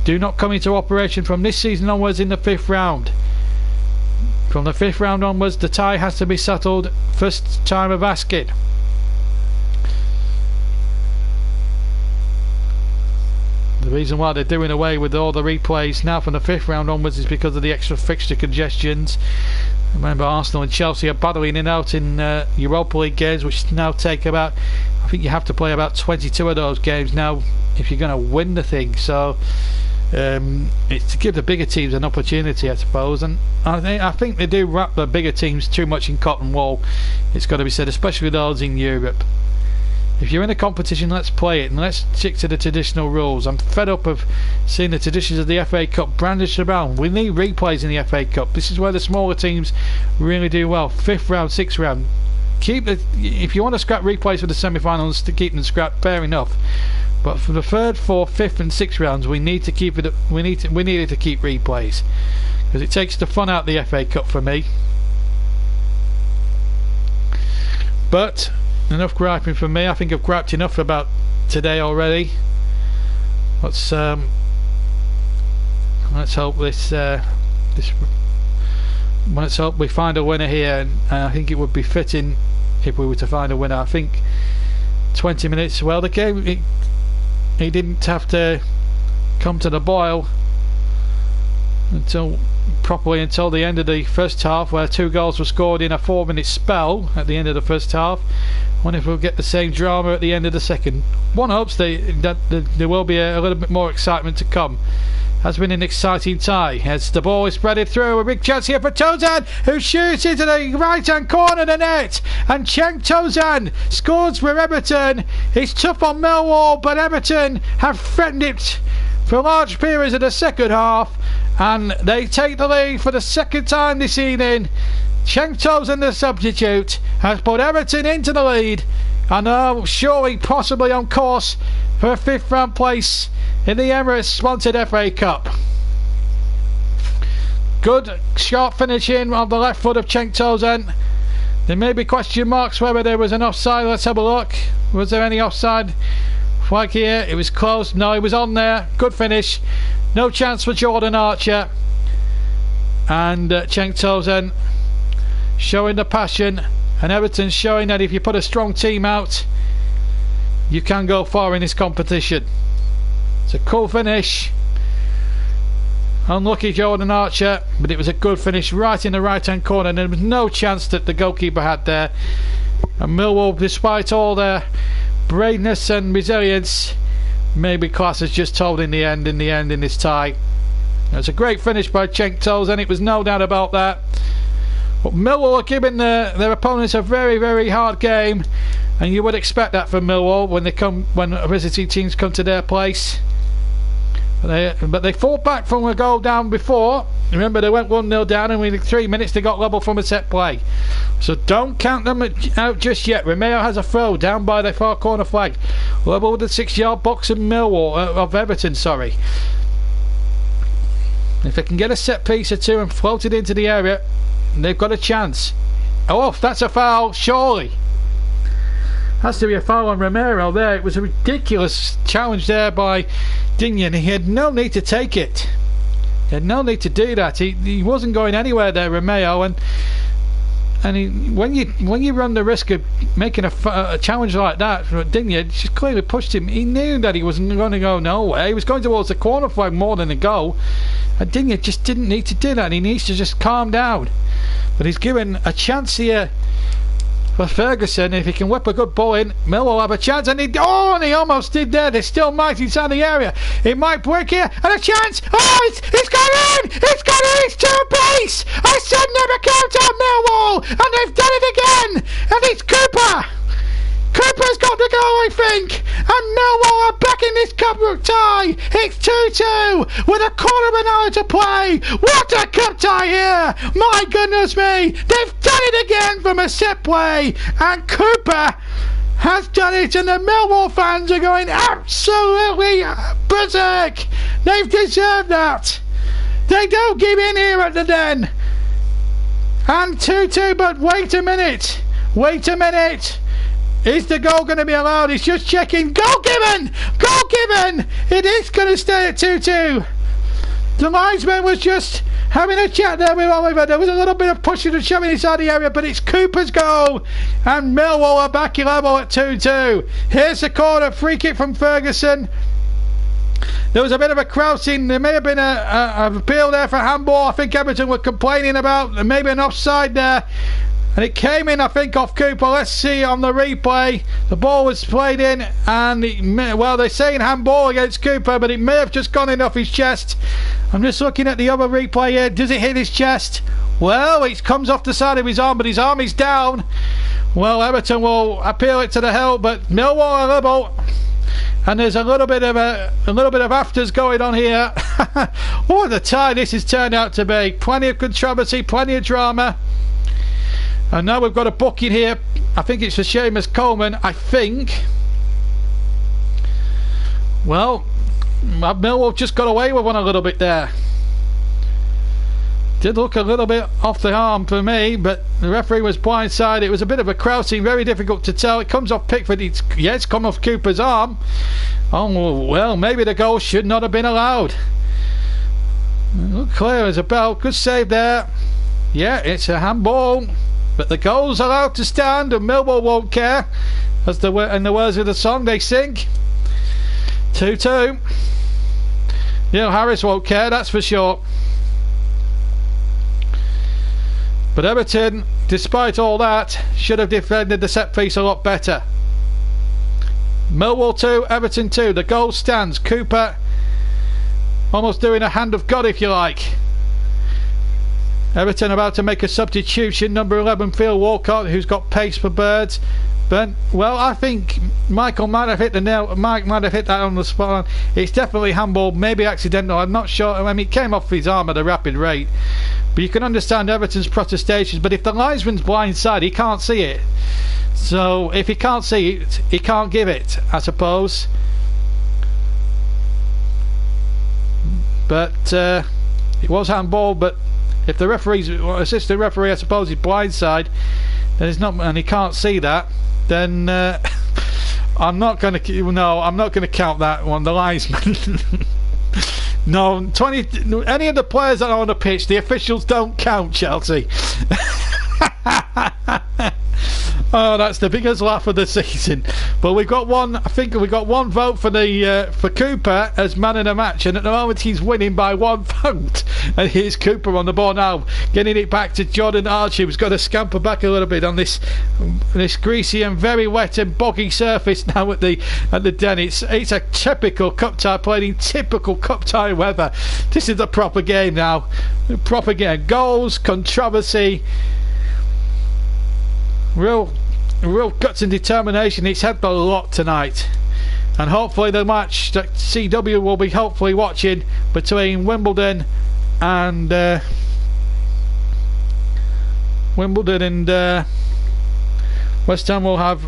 do not come into operation from this season onwards in the 5th round. From the 5th round onwards, the tie has to be settled first time of asking. The reason why they're doing away with all the replays now from the 5th round onwards is because of the extra fixture congestions. Remember, Arsenal and Chelsea are battling it out in Europa League games, which now take about, I think you have to play about 22 of those games now if you're going to win the thing. So it's to give the bigger teams an opportunity, I suppose. And I think they do wrap the bigger teams too much in cotton wool, it's got to be said, especially those in Europe. If you're in a competition, let's play it and let's stick to the traditional rules. I'm fed up of seeing the traditions of the FA Cup brandished around. We need replays in the FA Cup. This is where the smaller teams really do well. 5th round, 6th round. If you want to scrap replays for the semi-finals, to keep them scrapped, fair enough. But for the 3rd, 4th, 5th, and 6th rounds, we need to keep it. We needed to keep replays because it takes the fun out of the FA Cup for me. But enough griping from me. I think I've griped enough about today already. Let's hope let's hope we find a winner here, and I think it would be fitting if we were to find a winner. I think 20 minutes, well, the game it didn't have to come to the boil until the end of the first half, where 2 goals were scored in a 4-minute spell at the end of the first half. I wonder if we'll get the same drama at the end of the second. One hopes that there will be a little bit more excitement to come. Has been an exciting tie as the ball is spreaded through. A big chance here for Tozan, who shoots into the right hand corner of the net, and Cenk Tozan scores for Everton. It's tough on Millwall, but Everton have threatened it for large periods of the second half, and they take the lead for the second time this evening. Cenk Tozan, the substitute, has put Everton into the lead and are surely possibly on course for a 5th round place in the Emirates sponsored FA Cup. Good sharp finishing on the left foot of Cenk Tozan. There may be question marks whether there was an offside. Let's have a look. Was there any offside flag here? It was close. No, it was on there. Good finish. No chance for Jordan Archer. And Cenk Tozan showing the passion, and Everton showing that if you put a strong team out, you can go far in this competition. It's a cool finish. Unlucky Jordan Archer, but it was a good finish right in the right hand corner, and there was no chance that the goalkeeper had there. And Millwall, despite all their braveness and resilience, maybe class has just told in the end in this tie. It's a great finish by Cenk Tozan, it was no doubt about that. But Millwall are giving their opponents a very, very hard game, and you would expect that from Millwall when visiting teams come to their place. But they fought back from a goal down before. Remember, they went 1-0 down, and within 3 minutes they got level from a set play. So don't count them out just yet. Romeo has a throw down by the far corner flag, level with the 6-yard box of Everton. Sorry. If they can get a set piece or two and float it into the area, they've got a chance. Oh, that's a foul, surely. Has to be a foul on Romero there. It was a ridiculous challenge there by Dignan. He had no need to take it. He had no need to do that. He wasn't going anywhere there, Romeo, and And when you run the risk of making a challenge like that, didn't you? It just clearly pushed him. He knew that he wasn't going to go nowhere. He was going towards the corner flag more than a goal. And didn't you? Just didn't need to do that. He needs to just calm down. But he's given a chance here for Ferguson. If he can whip a good ball in, Millwall will have a chance. And he almost did there. They still might inside the area. It might break here. And a chance. Oh, it's gone in! It's gone in! It's to a base! I said never count out Millwall! And they've done it again! And it's Cooper! Cooper's got the goal, I think, and Millwall are back in this cup tie. It's 2-2 with a quarter of an hour to play. What a cup tie here! My goodness me, they've done it again from a set play, and Cooper has done it, and the Millwall fans are going absolutely berserk. They've deserved that. They don't give in here at the Den. And 2-2, but wait a minute. Is the goal going to be allowed? He's just checking. Goal given! Goal given! It is going to stay at 2-2. The linesman was just having a chat there with Oliver. There was a little bit of pushing and shoving inside the area, but it's Cooper's goal. And Millwall are back level at 2-2. Here's the corner. Free kick from Ferguson. There was a bit of a crouching. There may have been a appeal there for handball. I think Everton were complaining about maybe an offside there. And it came in, I think, off Cooper. Let's see on the replay. The ball was played in, and they're saying handball against Cooper, but it may have just gone in off his chest. I'm just looking at the other replay here. Does it hit his chest? Well, it comes off the side of his arm, but his arm is down. Well, Everton will appeal it to the hill, but Millwall are level. And there's a little bit of afters going on here. What a tie this has turned out to be. Plenty of controversy, plenty of drama. And now we've got a booking here. I think it's for Seamus Coleman. I think. Well, Millwall just got away with one a little bit there. Did look a little bit off the arm for me, but the referee was blindside. It was a bit of a crouching, very difficult to tell. It comes off Pickford. It's come off Cooper's arm. Oh, well, maybe the goal should not have been allowed. Look clear as a bell. Good save there. Yeah, it's a handball. But the goal's allowed to stand, and Millwall won't care. As in the words of the song they sing. 2-2. Neil Harris won't care, that's for sure. But Everton, despite all that, should have defended the set piece a lot better. Millwall 2, Everton 2. The goal stands. Cooper almost doing a hand of God, if you like. Everton about to make a substitution. Number 11, Phil Walcott, who's got pace for birds. But, well, I think Michael might have hit the nail. Mike might have hit that on the spot. It's definitely handball, maybe accidental. I'm not sure. I mean, it came off his arm at a rapid rate. But you can understand Everton's protestations. But if the linesman's blindside, he can't see it. So if he can't see it, he can't give it, I suppose. But it was handball. But if the assistant referee, I suppose, is blindside, then it's not, and he can't see that, then I'm not going to count that one. The linesman. No, any of the players that are on the pitch, the officials don't count, Chelsea. Oh, that's the biggest laugh of the season. But we've got one. I think we got one vote for Cooper as man of the match, and at the moment he's winning by one vote. And here's Cooper on the ball now, getting it back to Jordan Archie, who's got to scamper back a little bit on this greasy and very wet and boggy surface now at the Den. It's a typical cup tie, played in typical cup tie weather. This is a proper game now. Proper game. Goals, controversy. Real guts and determination. It's had a lot tonight, and hopefully the match that CW will be hopefully watching between Wimbledon and West Ham will have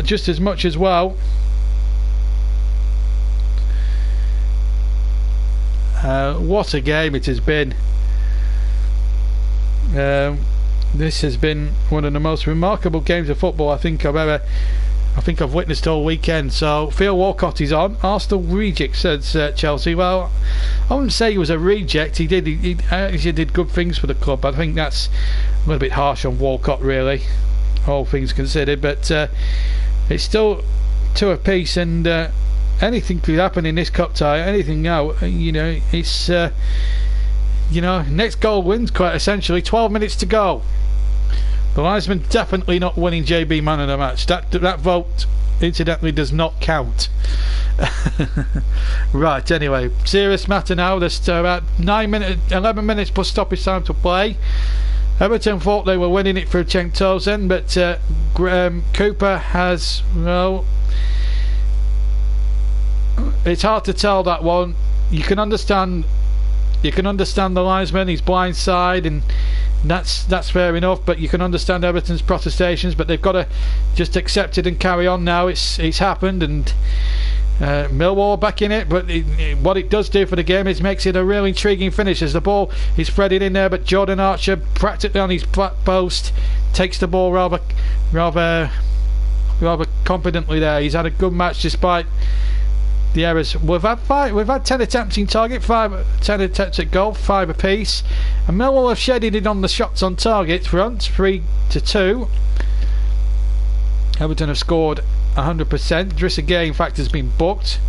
just as much as well. What a game it has been. This has been one of the most remarkable games of football I think I've I think I've witnessed all weekend. So Theo Walcott is on. Arsenal reject, says Chelsea. Well, I wouldn't say he was a reject. He actually did good things for the club. I think that's a little bit harsh on Walcott, really, all things considered. But it's still two apiece, and anything could happen in this cup tie. Anything now, it's next goal wins, quite essentially. 12 minutes to go. The linesman definitely not winning JB man of the match. That vote, incidentally, does not count. Right, anyway, serious matter now. There's about 11 minutes plus stoppage time to play. Everton thought they were winning it for Cenk Tosun, but Cooper has, well, it's hard to tell that one. You can understand the linesman, he's blindside, and that's fair enough, but you can understand Everton's protestations, but they've got to just accept it and carry on now. It's happened, and Millwall back in it, but what it does do for the game is makes it a real intriguing finish as the ball is threaded in there, but Jordan Archer practically on his back post takes the ball rather confidently there. He's had a good match despite the errors. We've had 10 attempts in target, 10 attempts at goal, 5 apiece, and Millwall have shedded it on the shots on target front, 3-2. Everton have scored 100%. Drissa Gay in fact has been booked,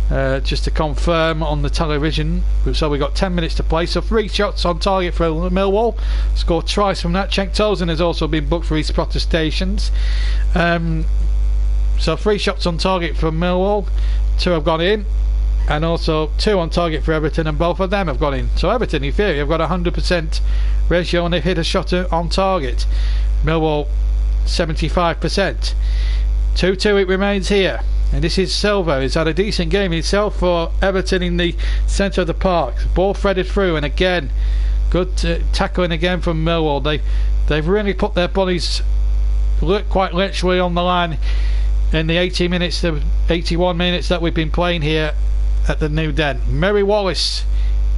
just to confirm on the television. So we've got 10 minutes to play, so 3 shots on target for Millwall, scored twice from that. Cenk Tosun has also been booked for his protestations. So 3 shots on target for Millwall, 2 have gone in, and also 2 on target for Everton, and both of them have gone in. So Everton, in theory, have got a 100% ratio, and they've hit a shot on target. Millwall 75%. 2-2 it remains here, and this is Silva. He's had a decent game himself for Everton in the centre of the park. Ball threaded through, and again, good tackling again from Millwall. They've really put their bodies quite literally on the line in the 81 minutes that we've been playing here at the New Den. Murray Wallace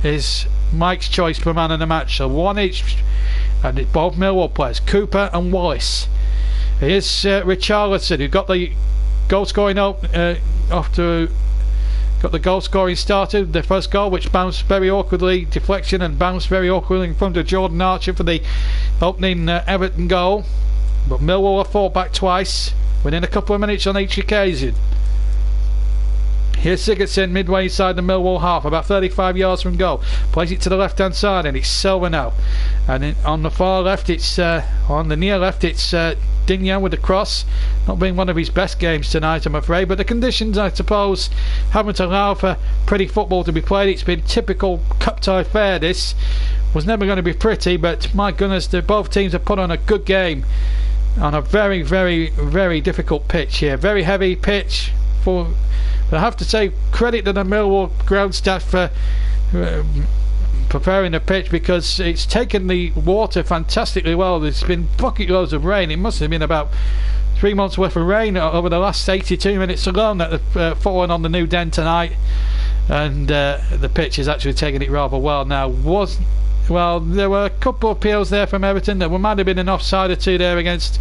is Mike's choice for man of the match, so 1 each, and it's both Millwall players, Cooper and Wallace. Here's Richarlison, who got the goal scoring got the goal scoring started. The first goal, which bounced very awkwardly, deflection, and bounced very awkwardly in front of Jordan Archer for the opening Everton goal. But Millwall have fought back twice within a couple of minutes on each occasion. Here's Sigurdsson midway inside the Millwall half, about 35 yards from goal. Plays it to the left hand side, and it's Silva now. And on the far left, it's on the near left, it's Digne with the cross. Not being one of his best games tonight, I'm afraid, but the conditions, I suppose, haven't allowed for pretty football to be played. It's been typical cup tie fare. This was never going to be pretty, but my goodness, both teams have put on a good game on a very, very, very difficult pitch here. Very heavy pitch. But I have to say credit to the Millwall ground staff for preparing the pitch, because it's taken the water fantastically well. There's been bucket loads of rain. It must have been about 3 months worth of rain over the last 82 minutes alone that have fallen on the New Den tonight, and the pitch has actually taken it rather well. Now, there were a couple of appeals there from Everton. There might have been an offside or two there against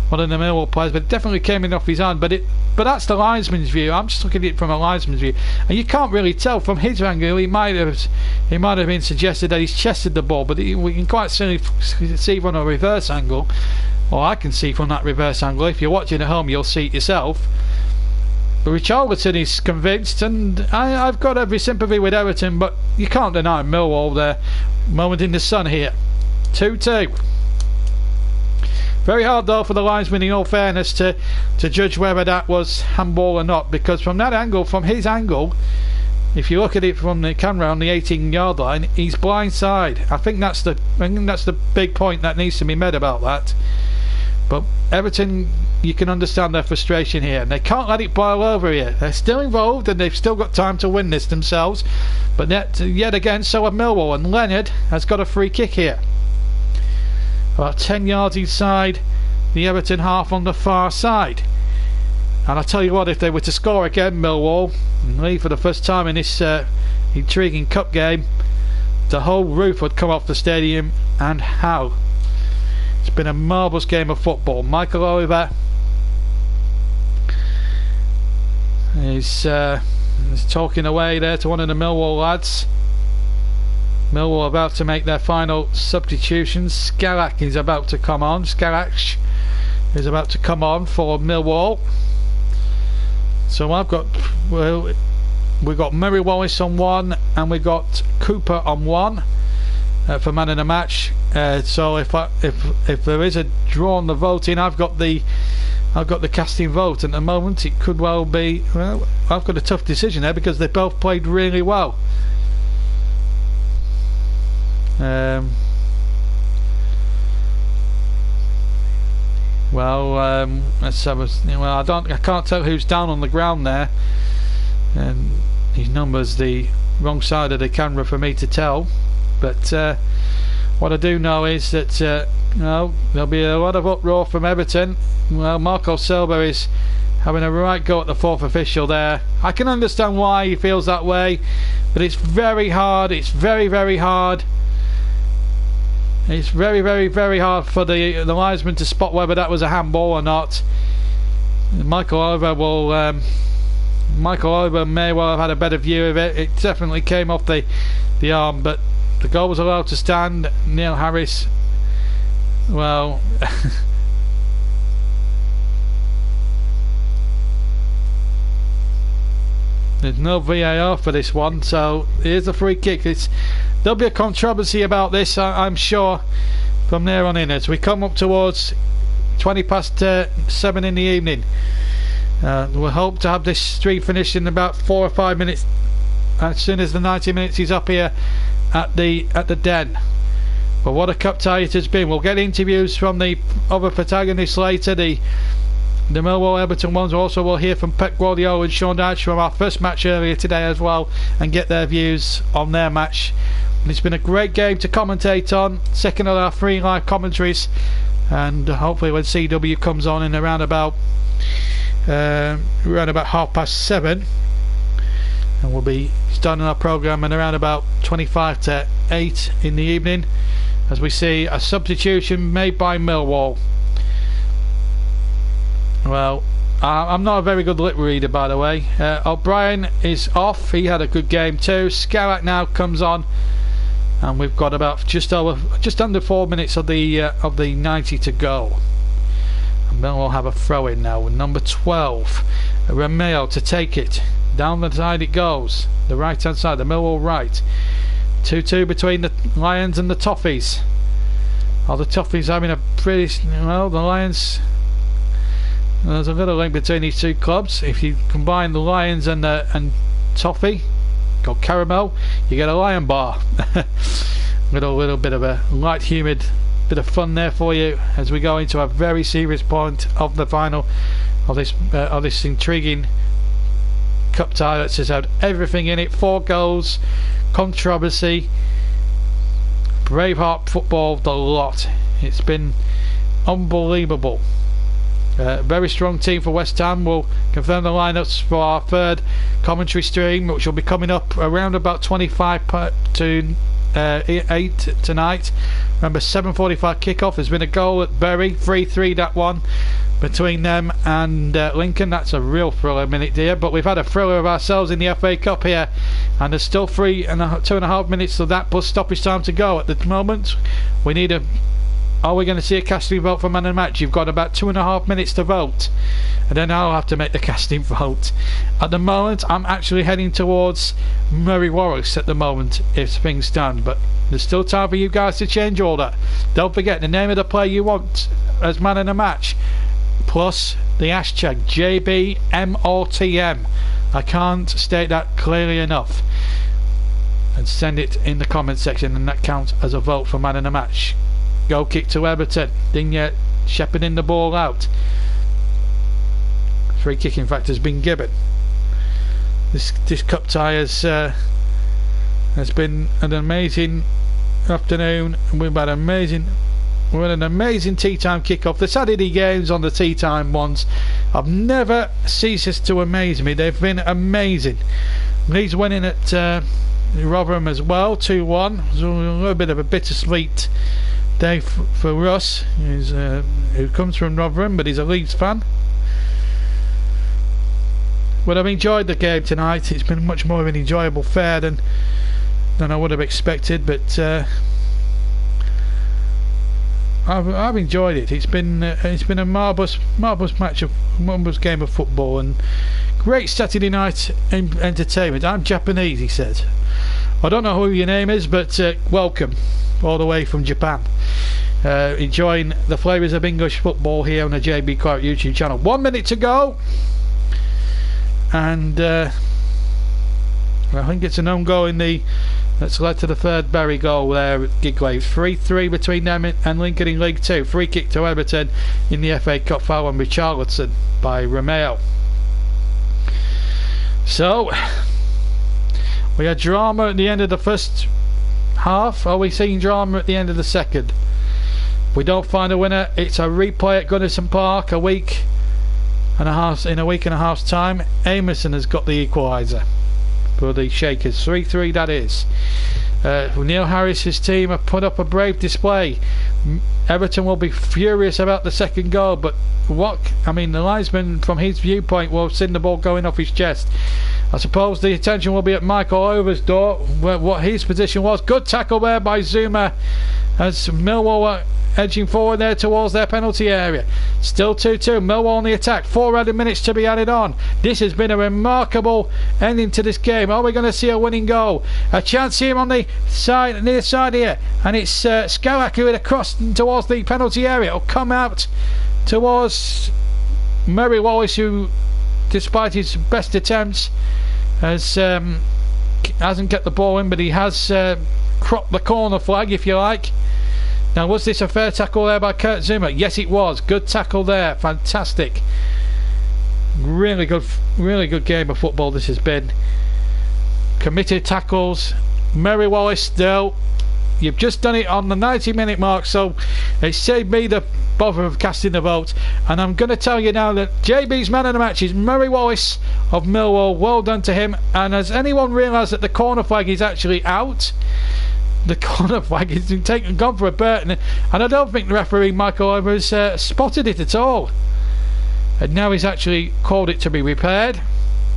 one of the Millwall players, but it definitely came in off his hand. But that's the linesman's view. I'm just looking at it from a linesman's view, and you can't really tell from his angle. He might have been suggested that he's chested the ball, but we can quite see from a reverse angle, or I can see from that reverse angle. If you're watching at home, you'll see it yourself. But Richarlison is convinced, and I've got every sympathy with Everton, but you can't deny Millwall their moment in the sun here. 2-2. Very hard though for the linesman, in all fairness, to judge whether that was handball or not, because from that angle, from his angle, if you look at it from the camera on the 18-yard line, he's blindside. I think that's the big point that needs to be made about that. But Everton, you can understand their frustration here, and they can't let it boil over here. They're still involved, and they've still got time to win this themselves. But yet again, so have Millwall, and Leonard has got a free kick here. About 10 yards inside the Everton half on the far side. And I tell you what, if they were to score again, Millwall, and lead for the first time in this intriguing cup game, the whole roof would come off the stadium, and how. It's been a marvellous game of football. Michael Oliver He's talking away there to one of the Millwall lads. Millwall about to make their final substitutions. Skalak is about to come on. Skalak is about to come on for Millwall. So we've got Murray Wallace on one, and we've got Cooper on one for man of the match. So if there is a draw on the voting, I've got the casting vote at the moment. It could well be. Well, I've got a tough decision there because they both played really well. Let's have a. Well, I can't tell who's down on the ground there, and his number's the wrong side of the camera for me to tell. But what I do know is that there'll be a lot of uproar from Everton. Well, Marco Silva is having a right go at the fourth official there. I can understand why he feels that way, but it's very hard. It's very, very hard. It's very, very, very hard for the linesman to spot whether that was a handball or not. Michael Oliver may well have had a better view of it. It definitely came off the arm, but the goal was allowed to stand. Neil Harris, well, there's no VAR for this one, so here's a free kick. There'll be a controversy about this, I'm sure, from there on in as we come up towards 7 in the evening. We'll hope to have this stream finished in about 4 or 5 minutes, as soon as the 90 minutes is up here at the Den. But what a cup tie it has been. We'll get interviews from the other protagonists later, the Millwall Everton ones. Also we'll hear from Pep Guardiola and Sean Dyche from our first match earlier today as well, and get their views on their match. And it's been a great game to commentate on, second of our 3 live commentaries, and hopefully when CW comes on in around about 7:30, and we'll be starting our programme in around about 25 to 8 in the evening, as we see a substitution made by Millwall. Well, I'm not a very good lip reader, by the way. O'Brien is off. He had a good game too. Skalak now comes on, and we've got about just under 4 minutes of the 90 to go. And then we'll have a throw in now with number 12, Romeo, to take it down the side. It goes the right hand side, the Millwall right. 2-2 between the Lions and the Toffees. Oh, the Toffees having a pretty well. The Lions. There's a little link between these two clubs. If you combine the Lions and Toffee, called Caramel, you get a Lion bar. With a little bit of a light humid bit of fun there for you as we go into a very serious point of the final of this intriguing cup tie that has had everything in it. 4 goals, controversy, Braveheart football, the lot. It's been unbelievable. Very strong team for West Ham. We'll confirm the lineups for our third commentary stream, which will be coming up around about 25 to 8 tonight. Remember, 7:45 kickoff. There's been a goal at Bury, 3-3 that one, between them and Lincoln. That's a real thriller minute there, but we've had a thriller of ourselves in the FA Cup here, and there's still 2.5 minutes of that plus stoppage time to go. At the moment we need are we going to see a casting vote for man of the match? You've got about 2.5 minutes to vote, and then I'll have to make the casting vote. At the moment I'm actually heading towards Murray Wallace at the moment if things stand, but there's still time for you guys to change all that. Don't forget the name of the player you want as man of the match, plus the hashtag JBMOTM. I can't state that clearly enough, and send it in the comment section, and that counts as a vote for man of the match. Goal kick to Everton. Digne shepherding the ball out. Free kick in fact has been given. This cup tie has been an amazing afternoon. We've had an amazing tea time kick-off. The Saturday games on the tea time ones have never ceased to amaze me. They've been amazing. Leeds winning at Rotherham as well, 2-1. It was a little bit of a bittersweet day for Russ, who comes from Rotherham, but he's a Leeds fan. But I've enjoyed the game tonight. It's been much more of an enjoyable affair than I would have expected, but I've enjoyed it. It's been a marvellous game of football, and great Saturday night entertainment. I'm Japanese, he said. I don't know who your name is, but welcome all the way from Japan. Enjoying the flavours of English football here on the JB Clark YouTube channel. 1 minute to go, and I think it's an own goal that's led to the third Berry goal there at Gigwaves. 3-3 between them and Lincoln in League 2. Free kick to Everton in the FA Cup, foul on Richarlison by Romeo. So we had drama at the end of the first half. Are we seeing drama at the end of the second? If we don't find a winner, it's a replay at Goodison Park in a week and a half's time. Amerson has got the equaliser for the Shakers. 3-3 that is. Neil Harris's team have put up a brave display. Everton will be furious about the second goal, but the linesman from his viewpoint will have seen the ball going off his chest. I suppose the attention will be at Michael Over's door, what his position was. Good tackle there by Zuma as Millwall are edging forward there towards their penalty area. Still 2-2. Millwall on the attack. 4 added minutes to be added on. This has been a remarkable ending to this game. Are we going to see a winning goal? A chance here on the side, near side here, and it's Skowaki with a cross towards the penalty area. It'll come out towards Murray Wallace, who, despite his best attempts, hasn't kept the ball in, but he has cropped the corner flag, if you like. Now, was this a fair tackle there by Kurt Zuma? Yes, it was. Good tackle there. Fantastic. Really good game of football this has been. Committed tackles. Murray Wallace still. You've just done it on the 90-minute mark, so it saved me the bother of casting the vote. And I'm going to tell you now that JB's man of the match is Murray Wallace of Millwall. Well done to him. And has anyone realised that the corner flag is actually out? The corner flag has been gone for a Burton, and I don't think the referee Michael Over has spotted it at all. And now he's actually called it to be repaired.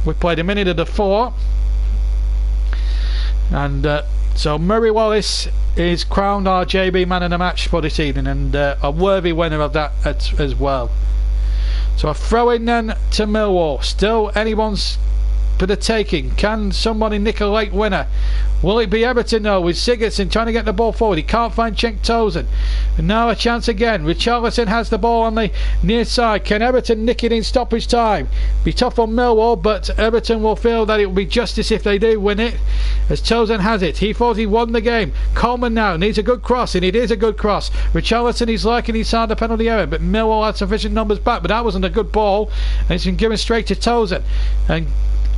We've played a minute of the 4, and so Murray Wallace is crowned our JB man of the match for this evening, and a worthy winner of that as well. So a throw in then to Millwall. Still anyone's for the taking. Can somebody nick a late winner? Will it be Everton though, with Sigurdsson trying to get the ball forward? He can't find Cenk Tosun. And now a chance again. Richarlison has the ball on the near side. Can Everton nick it in stoppage time? Be tough on Millwall, but Everton will feel that it will be justice if they do win it, as Tosun has it. He thought he won the game. Coleman now needs a good cross, and it is a good cross. Richarlison is liking inside the penalty area, but Millwall had sufficient numbers back, but that wasn't a good ball, and it's been given straight to Tosun.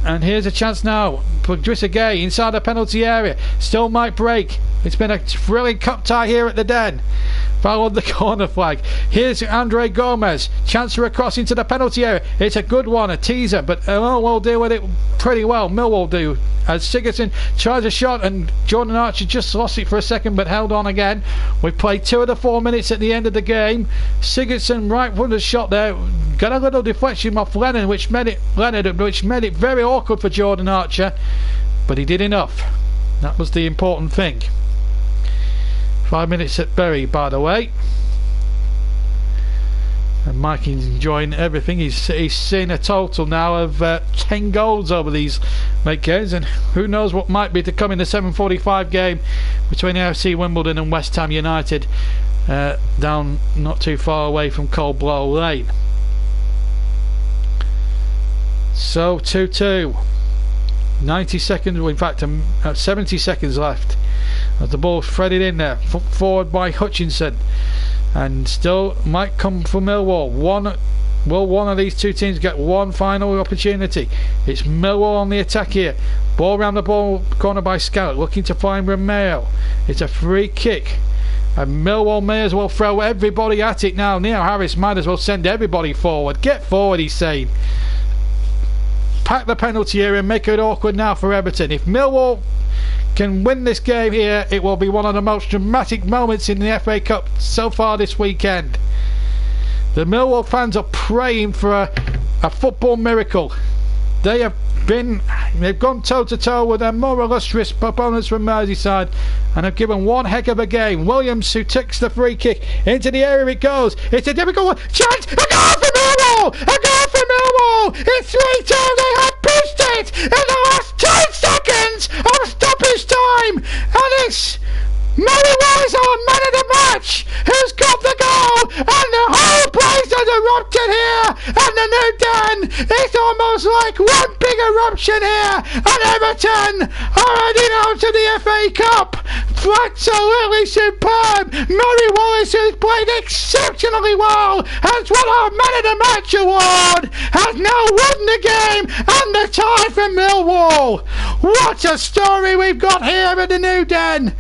And here's a chance now for Drissa Gay inside the penalty area. Still might break. It's been a thrilling cup tie here at the Den. Followed the corner flag. Here's Andre Gomez. Chance for a cross into the penalty area. It's a good one, a teaser, but Millwall deal with it pretty well. Millwall do. As Sigurdsson tries a shot, and Jordan Archer just lost it for a second but held on again. We've played 2 of the 4 minutes at the end of the game. Sigurdsson right from the shot there. Got a little deflection off Leonard, which made it very awkward for Jordan Archer. But he did enough. That was the important thing. 5 minutes at Bury, by the way. And Mike is enjoying everything. He's seen a total now of 10 goals over these late games, and who knows what might be to come in the 7:45 game between AFC Wimbledon and West Ham United, down not too far away from Coldblow Lane. So 2-2. 90 seconds, in fact 70 seconds left as the ball threaded in there, forward by Hutchinson, and still might come for Millwall. Will one of these two teams get one final opportunity? It's Millwall on the attack here. Ball round the ball corner by Scout, looking to find Romeo. It's a free kick, and Millwall may as well throw everybody at it now. Neil Harris might as well send everybody forward. Get forward, he's saying. Pack the penalty area and make it awkward now for Everton. If Millwall can win this game here, it will be one of the most dramatic moments in the FA Cup so far this weekend. The Millwall fans are praying for a football miracle. they've gone toe to toe with their more illustrious opponents from Merseyside and have given one heck of a game. Williams, who takes the free kick into the area, it goes. It's a difficult one. Chance! A goal for Millwall! A goal for Millwall! It's 3-2. They have pushed it in the last 10 seconds of stoppage time, and it's Millwall is our man of the match, who's got the goal, and the whole place has erupted here, and the new den, it's almost like one big eruption here, and Everton are heading out to the FA Cup. Absolutely superb. Murray Wallace, who's played exceptionally well, has won our Man of the Match award, has now won the game and the tie for Millwall. What a story we've got here at the new den.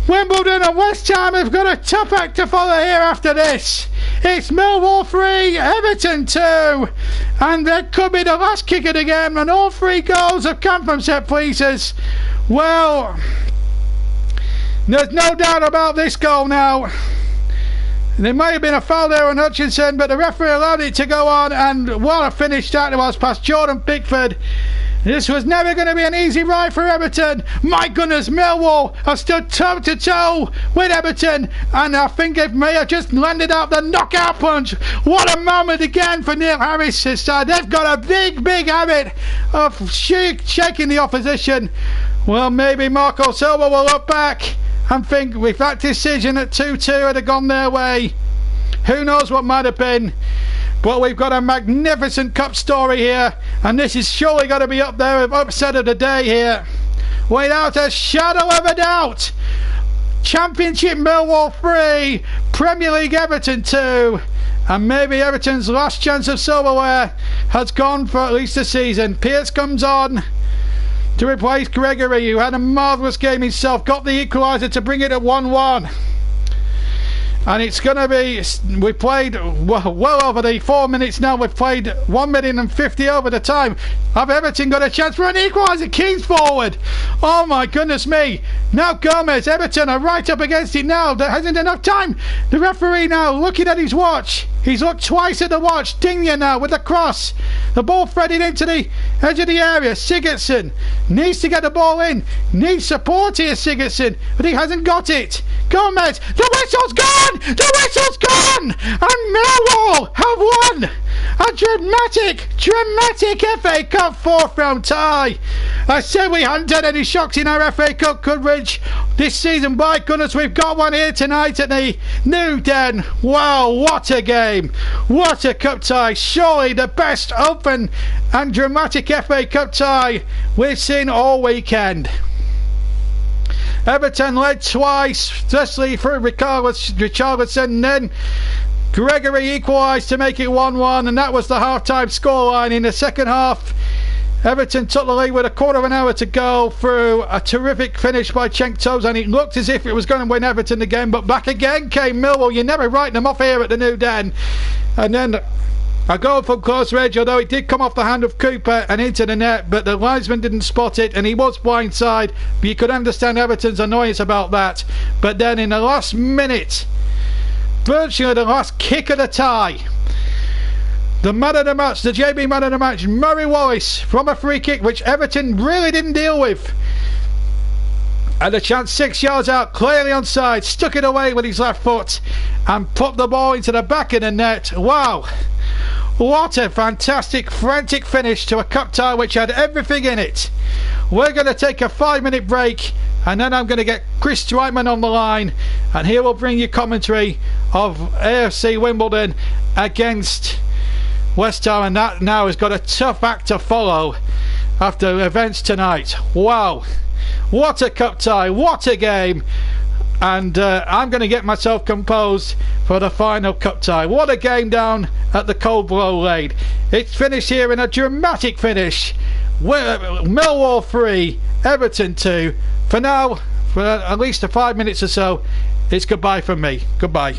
Wimbledon and West Ham have got a tough act to follow here after this. It's Millwall 3, Everton 2, and that could be the last kick of the game, and all 3 goals have come from set pieces. Well, there's no doubt about this goal now. There may have been a foul there on Hutchinson, but the referee allowed it to go on, and what a finish that was past Jordan Pickford. This was never going to be an easy ride for Everton. My goodness, Millwall have stood toe to toe with Everton, and I think they may have just landed out the knockout punch. What a moment again for Neil Harris' side. They've got a big habit of shaking the opposition. Well, maybe Marco Silva will look back and think if that decision at 2-2 had gone their way, who knows what might have been. But we've got a magnificent cup story here, and this is surely going to be up there with upset of the day here, without a shadow of a doubt. Championship Millwall 3, Premier League Everton 2, and maybe Everton's last chance of silverware has gone for at least a season. Pearce comes on to replace Gregory, who had a marvellous game himself, got the equaliser to bring it at 1-1. And it's going to be, we've played well over the 4 minutes now. We've played 1 minute and 50 over the time. Have Everton got a chance for an equaliser? Keane's forward. Oh my goodness me. Now Gomez, Everton are right up against it now. There hasn't enough time. The referee now looking at his watch. He's looked twice at the watch. Digne now with the cross. The ball threaded into the edge of the area. Sigurdsson needs to get the ball in. Needs support here, Sigurdsson, but he hasn't got it. Gomez, the whistle's gone! The whistle's gone! And Millwall have won a dramatic FA Cup 4th round tie. I said we hadn't had any shocks in our FA Cup coverage this season. By goodness, we've got one here tonight at the new den. Wow, what a game. What a cup tie. Surely the best open and dramatic FA Cup tie we've seen all weekend. Everton led twice, firstly through Richarlison, then Gregory equalised to make it 1-1, and that was the half-time scoreline. In the second half, Everton took the lead with a quarter of an hour to go through a terrific finish by Cenk Tosun, and it looked as if it was going to win Everton the game, but back again came Millwall. You never write them off here at the new den. And then a goal from close range, although it did come off the hand of Cooper and into the net, but the linesman didn't spot it, and he was blindside. But you could understand Everton's annoyance about that. But then in the last minute, virtually the last kick of the tie, the man of the match, the JB man of the match, Murray Wallace, from a free kick which Everton really didn't deal with, had a chance 6 yards out, clearly onside, stuck it away with his left foot and put the ball into the back of the net. Wow, what a fantastic, frantic finish to a cup tie which had everything in it. We're going to take a 5-minute break, and then I'm going to get Chris Streitman on the line, and he will bring you commentary of AFC Wimbledon against West Ham, and that now has got a tough act to follow after events tonight. Wow, what a cup tie, what a game. And I'm going to get myself composed for the final cup tie. What a game down at the Cold Blow Lane. It's finished here in a dramatic finish. Millwall 3, Everton 2. For now, for at least 5 minutes or so, it's goodbye from me. Goodbye.